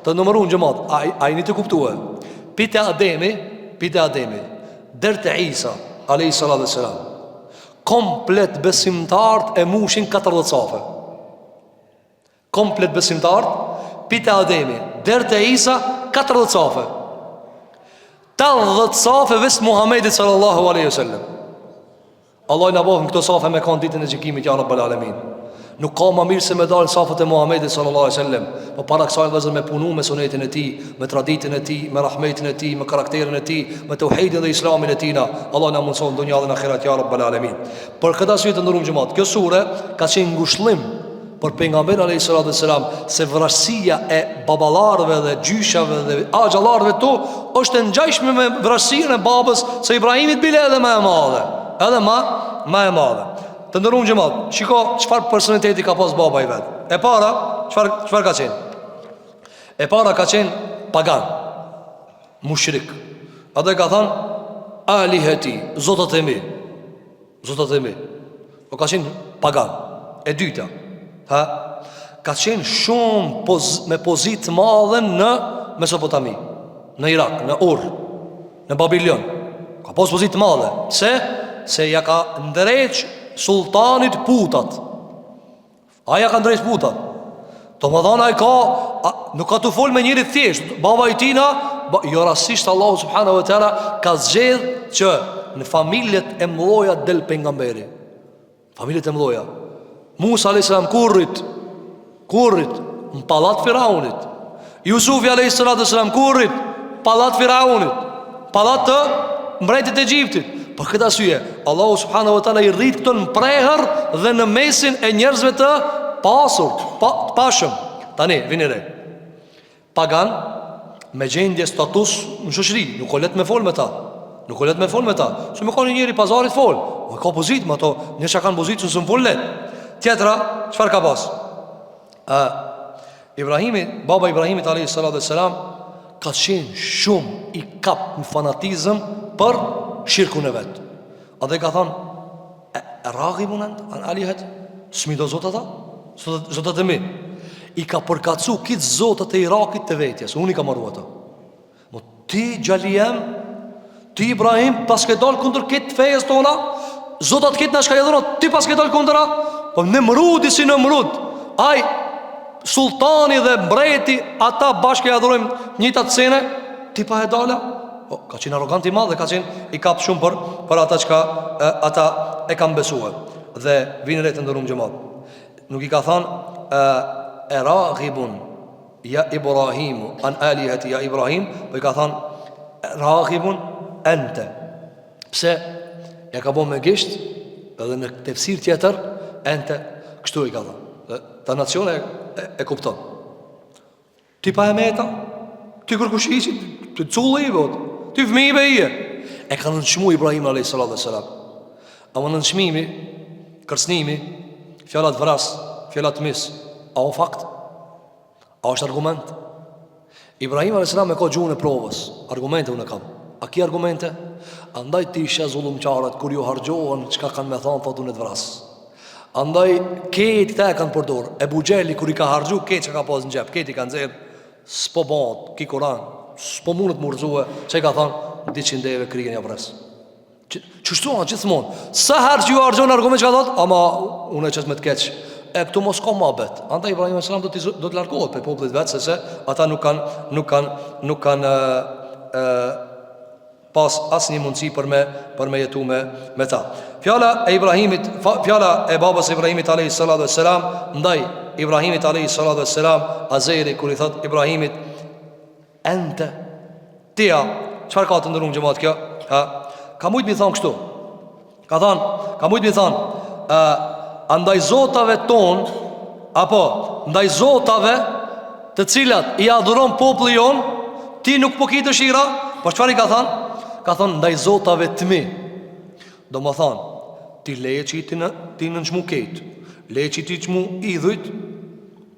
Speaker 1: Të numëruan xhamat, ai një të kuptuar. Pite Ademi, deri te Isa alayhis salam, komplet besimtarët e mushin 40 safe. Komplet besimtarët, pite Ademi, deri te Isa 40 safe. 80 safe ves Muhamedit sallallahu alaihi wasallam. Allah na bëvë në këto safe me kanë ditën e gjykimit ja Rabbul Alamin. Nuk ka më mirë se me dalë safët e Muhamedit sallallahu alaihi wasallam. Po para kësaj vëzhgë me punu me sunetin e tij, me traditën e tij, me rahmetin e tij, me karakterin e tij, me tauhidin dhe islamin e tina. Allah na mundson në dunjë dhe në ahiret ja Rabbul Alamin. Por këtë arsye të ndërum xhamat, kjo sure ka qenë ngushëllim për pejgamberin alayhis salam, se vrasësia e baballarëve dhe gjyshave dhe axhallarëve tu është e ngjashme me vrasësinë e babës së Ibrahimit bile edhe më e madhe. Edhe më e madhe. Të ndërum xhamat, shiko çfarë personaliteti ka pas baba i vet. E para, çfarë ka qenë? E para ka qenë pagan, mushrik. Atë ka thënë alihati, zotët e mi. O ka qenë pagan. E dyta, ka qenë shumë me pozitë madhe në Mesopotami, në Irak, në Ur, në Babilon. Ka pas pozitë madhe. Se ja ka ndreq sultanit putat. Aja ka ndreq putat. Do më dhona nuk ka të fol me njëri thjesht. Baba i tina, jo rasisht Allahu subhanahu wa ta'ala ka zgjedh që në familjet e mloja del pejgamberi. Familjet e mloja. Musa a.s. kurrit në pallat Firaunit. Jusufi a.s. kurrit pallat Firaunit, pallat të mbretit e Egjiptit. Për këtë arsye Allahu subhanahu wa ta'ala i rrit këto në prehër dhe në mesin e njerëzve të pasur, pashëm. Tani, vini re. Pagan me gjendje status në shoqëri, nuk o let me fol me ta. Nuk o let me fol me ta. Se me ka një njeri pazarit fol. O ka pozit, me ato një që kanë pozit, së më fol let. Tjetra, qëfar ka pas? Baba Ibrahimit a.s. ka qenë shumë i kap në fanatizëm për shirkun e vetë. A dhe ka thonë, raghibun an alihet, s'mi do zotat ta? Zotat e mi. I ka përkacu kitë zotat e Irakit të vetjes. Unë i ka marru ata. Mo ti Gjalijem, ti Ibrahim, pas ke dalë kundër kitë fejes tona, zotat kitë në shka jedhuna, ti pas ke dalë kundëra. Po në mrudi si në mrud. Aj, sultani dhe mbreti, ata bashkë e adhurojmë një të cene, ti pa e dala. Ka qenë arrogant i madh dhe ka qenë i kap shumë për ata që ata e kam besuar. Dhe vinë rejtë ndërum gjëmat. Nuk i ka thanë e raghibun ja Ibrahimu an alihati ja Ibrahim, po i ka thanë raghibun ente. Pse? Ja ka bo me gisht, edhe në tefsir tjetër, ente, kështu i ka thanë. Dhe ta nacione e kupton. Ti pa e meta, ti kërkush ishi, ti cullë i bot, ti fëmi i beje. E ka nënshmu Ibrahim a.s. Ama nënshmimi, kërsnimi, fjallat vras, fjallat mis, a o fakt? A është argument? Ibrahim a.s. me ka gjuhën e provës. Argumente unë e kam. A ki argumente? Andaj ti ishe zullumqarët, kur ju hargjohën, qka kanë me thanë, thot unë e të vras. Andaj keti këta e kanë përdor. Ebu Gjeli kur i ka hargju, keti që ka pas në gjep, keti kanë zirë, s'po bat, ki kuran, s'po mundet më rëzue, që i ka thanë, 200 deve krijen ja vres. Qështu anë gjithmonë. Sa herë që ju hargjohën argument që ka thot, ama unë e qësë me të keq. E këtu mos ka ma bet. Andaj Ibrahim a.s. do të largohet për popullit vetë, se ata nuk kanë pas asë një mundësi për me jetu me ta. Fjala e babës Ibrahimit a.s. ndaj Ibrahimit a.s. Azeri, kër i thot Ibrahimit ente, tia, qëfar ka të ndërrung gjëmat kjo? Ka mujtë mi thonë kështu. Ka mujtë mi thonë andaj zotave ton, apo ndaj zotave të cilat i adhuron populli jon, ti nuk po ki dëshira. Po çfarë i ka thënë? Ka thënë ndaj zotave të mi. Do më thënë, ti leje që ti në nëshmu ketë, leje që ti qmu idhujt,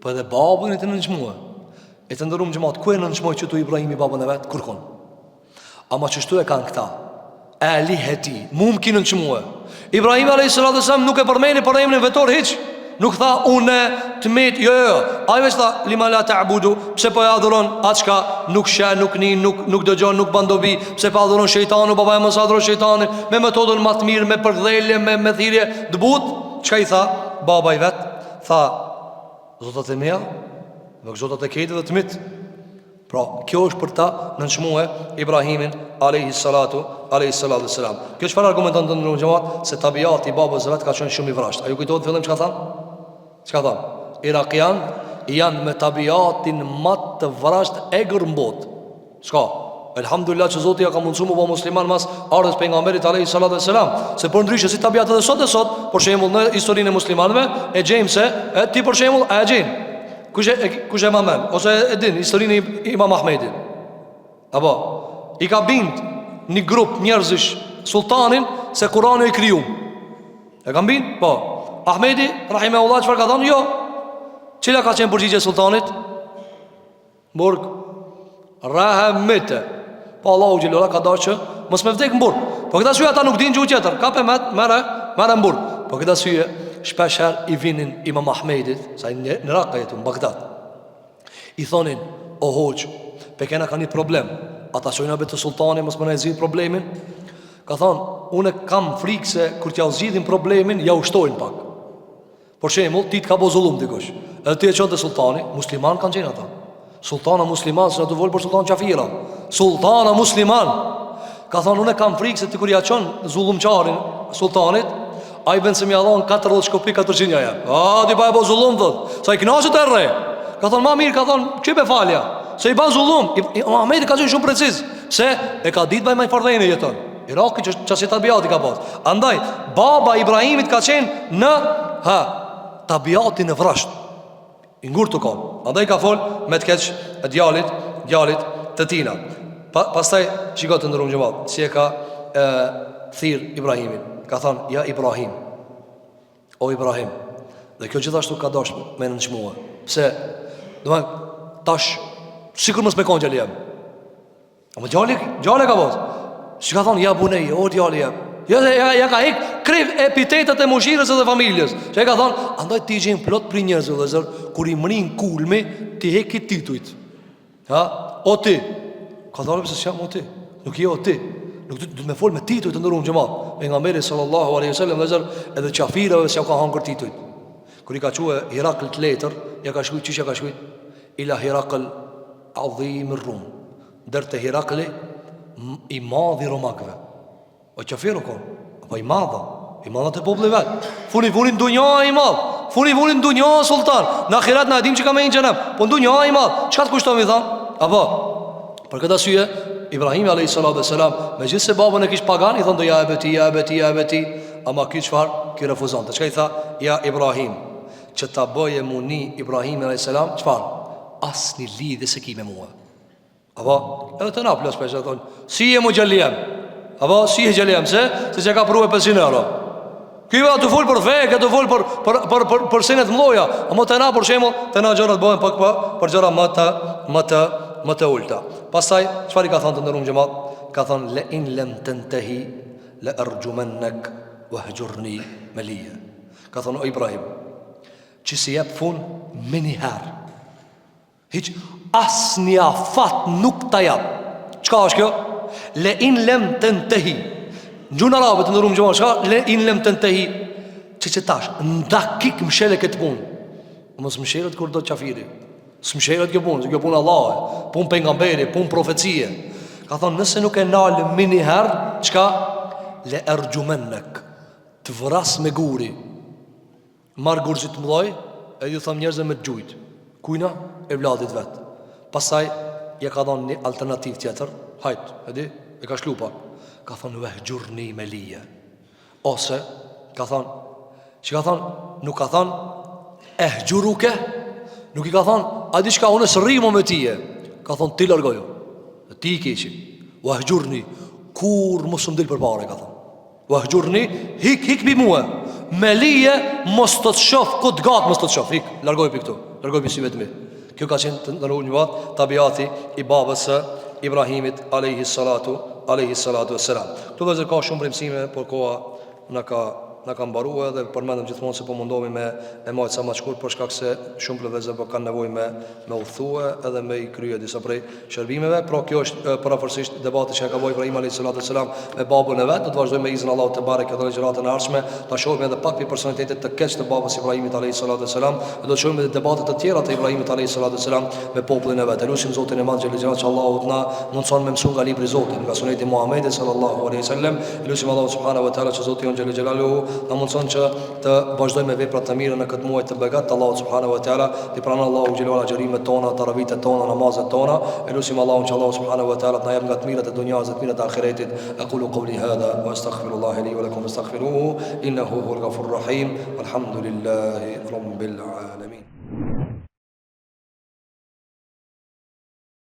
Speaker 1: për edhe babën e ti në nëshmuë. E të ndërum gjëmat, ku e në nëshmuë që tu Ibrahimi babën e vetë? Kërkon. Ama qështu e kanë këta? E liheti, mu më ki në nëshmuë. Ibrahim a.s. nuk e përmeni për emrin vetor hiq. Nuk tha une të mit, jo. Ai veç tha lima la ta'budu, pse po e adhuron atë çka nuk sheh, nuk nin, nuk dëgjon, nuk ban dobi, pse po adhuron shejtanin, babai mos adhuron shejtanin me metodën më të mirë, me përdhelje, me thirrje të butë. Çka i tha babai vet? Tha zotat e mia, nuk zotat e këtë dhe të mit. Pra, kjo është për ta nënshmue Ibrahimin a.s. Kjo çfarë argumenton të ndërruar xhamat? Se tabiati i babës vet ka qenë shumë i vrasht. A ju kujtohet fillim çka tha? Çka tha? Irakian janë me tabiatin më të vrasht e gërmbot. Çka? Elhamdulillah që Zoti ja ka mundsuar mu musliman mas ardhes pejgamberit a.s. Se por ndryshe si tabiatet e sot, për shembull në historinë e muslimanëve e gjejmë se ti për shembull a e gjen Kush e mamen? Ose e din, historinë i Imam Ahmedit. Apo, i ka bind një grup njerëzish sultanin se Kurani i kriju. E ka bind? Po. Ahmedi, rahimehullah, çfarë ka thënë? Jo. Cila ka qenë përgjigje sultanit? Burg. Rahmete. Po Allahu xhelala ka dashur që mos më vdek në burg. Po këtë arsye ata nuk dinë gjuhë tjetër. Ka pemet, merre në burg. Po këtë arsye shpeshher i vinin Imam Ahmedit, sa në Irak jetu, në Bagdad. I thonin, o hoq, pe kena ka një problem. Ata shojnë abet të sultani, mos më në e zhidh problemin. Ka thonë, une kam frikë se kur t'ja u zhidhin problemin, ja ushtojnë pak. Për shembull, ti të ka bo zullum dikush, edhe ti e qënë të sultani, musliman kanë qenë ata. Sultana musliman, se në të volë për sultan qafira. Sultana musliman. Ka thonë, unë e kam frikë se ti kur ja qënë zullumqarin sultanit, a i bënë se mi adhonë 40 shkopi 400 jaja. A, ti pa e bo zullum, thot. Sa i knaqët e rre. Ka thonë, ma mirë, ka thonë, qëpe falja. Se i ban zullum. Ahmeti ka qenë shumë preciz. Se e ka ditë baj maj fardhejnë e jeton. Iraki që si tabiati ka pas. Andaj, baba Ibrahimit ka qenë në tabiati në vrasht. I ngurë të konë. Andaj ka folë me të keq djalit të tina. Pastaj, shikot të ndërum gjëmat, si e ka thirë Ibrahimin. Ka thonë, ja Ibrahim, o Ibrahim. Dhe kjo gjithashtu ka dosh me në nëshmua. Se, dhe tash, sikur mës me konë gjali jem. Ama gjali ka bot. Që ka thonë, ja bunej, o djali jem. Ja ka hik kriv epitetet e mushirës dhe familjes. Që e ka thonë, andaj ti gjenë plot për njerëzve dhe zër, kur i mërin kulmi, ti heki titujt. O ti. Ka thonë, pëse s'jam o ti. Nuk i o ti. Nuk du të me folë me titujt të ndërum gjëma. E nga meri sallallahu alaihi sallam dhe zër, edhe qafirave s'ja ka hangër titujt. Kër i ka quë Hirakl të letër, ja ka shkujt, qishja ka shkujt? Ila Hirakl adhim Rum. Dërë të Hirakli i madhi romakve. O qafiru konë, apo i madha të popli vetë. Funin dunja i madh. Funin dunja sultan. Në akhirat në adim që ka me i në gjenem. Po në dunja i madh. Qka të kushtomi thanë? Apo, për këtë asyje, Ibrahimi a.s. me gjithë se babën e kish pagan, i thonë do ja e beti. Ama ki qëfar, ki refuzon. Të qka i tha, ja Ibrahim, që ta bëje muni Ibrahimi a.s. Qëfar? As një lidhe se ki me mua. Apo, edhe të naplos për që thonë, si e mu gjellijem. Apo, si e gjellijem, se që ka pru e 500 euro. Kiva të full për feke, të full për sinet mloja. Amo të na për shemë, të na gjërat bëhen për gjëra më të ulta. Pastaj, qëfar i ka thonë të ndërum gjëmat? Ka thonë, le in lem të ntehi, le ergjumennek, vëhgjurni me lije. Ka thonë, o Ibrahim, që si jep fun, mini herë. Hiq, as një afat nuk të jap. Qka është kjo? Le in lem të ntehi. Në gjunë arabe të ndërum gjëmat, qka? Le in lem të ntehi. Që tash, ndakik mshele këtë punë. Mësë mshelet kur do të qafiri. Së mshelet kjo punë, kjo punë Allah, punë pejgamberi, punë profecije. Ka thonë, nëse nuk e nalë mini herë, qka? Le ergjumennek, të vras me guri. Marë gurëzit të mdoj, e ju thëmë njerëzë me të gjujt. Kujna? E vladit vetë. Pasaj, je ka thonë një alternativ tjetër. Hajt, edhi, e ka shlupa. Ka thonë, vehgjurni me lije. Ose, ka thonë, që ka thonë, nuk ka thonë, gjurruke. Nuk i ka thonë, a di shka unë së rrimo me tije. Ka thonë, ti largoju. Dhe ti i keqi. Vehgjurni, kur mos më dilë për pare, ka thonë. Vehgjurni, hik bi muhe. Me lije, mos të të shof, këtë gatë mos të të shof. Hik, largoju për këtu, largoju për si vetëmi. Kjo ka qenë të nërru një vatë, tabiati i babës Ibrahimit alayhi salatu wassalam. Këtu dhe zërka shumë brimësime, por koha në ka mbarua dhe përmendëm gjithmonë se po mundohemi me majtë sa ma shkurt, për shkak se shumë për dhe kanë nevojë me udhëthue edhe me i krye disa prej shërbimeve. Pra kjo është parafërsisht debati që ka bëjë Ibrahim alayhi salatu wassalam me babën e vet. Do të vazhdojmë me izin Allahu te bareke dhe gjëratën e ardhshme, ta shohim edhe pak për personalitetet të keq të babës Ibrahimit alayhi salatu wassalam. Do të shohim edhe debate të tjera të Ibrahimit alayhi salatu wassalam me popullin e vet. Elusim Zotin e Madh xhelal që Allahu të na mundson me mësuar nga libri i Zotit, nga suneti Muhamedit sallallahu alaihi wasallam. Elusim Allahu subhanahu wa taala që Zoti xhelal xhelaluhu na mundson që të vazhdojmë me vepra të mira në këtë muaj të begat. Allahu subhanahu wa taala ti pranon Allahu xhelal xherimet tona, taravitet tona, namazet tona. Elusim Allahu që Allahu subhanahu wa taala të na jap nga të mirat e dunjas dhe të mirat e ahiretit. Aqulu qawli hadha wa astaghfirullaha li wa lakum fastaghfiruhu innahu huwal ghafurur rahim. Walhamdulillahi rabbil alamin.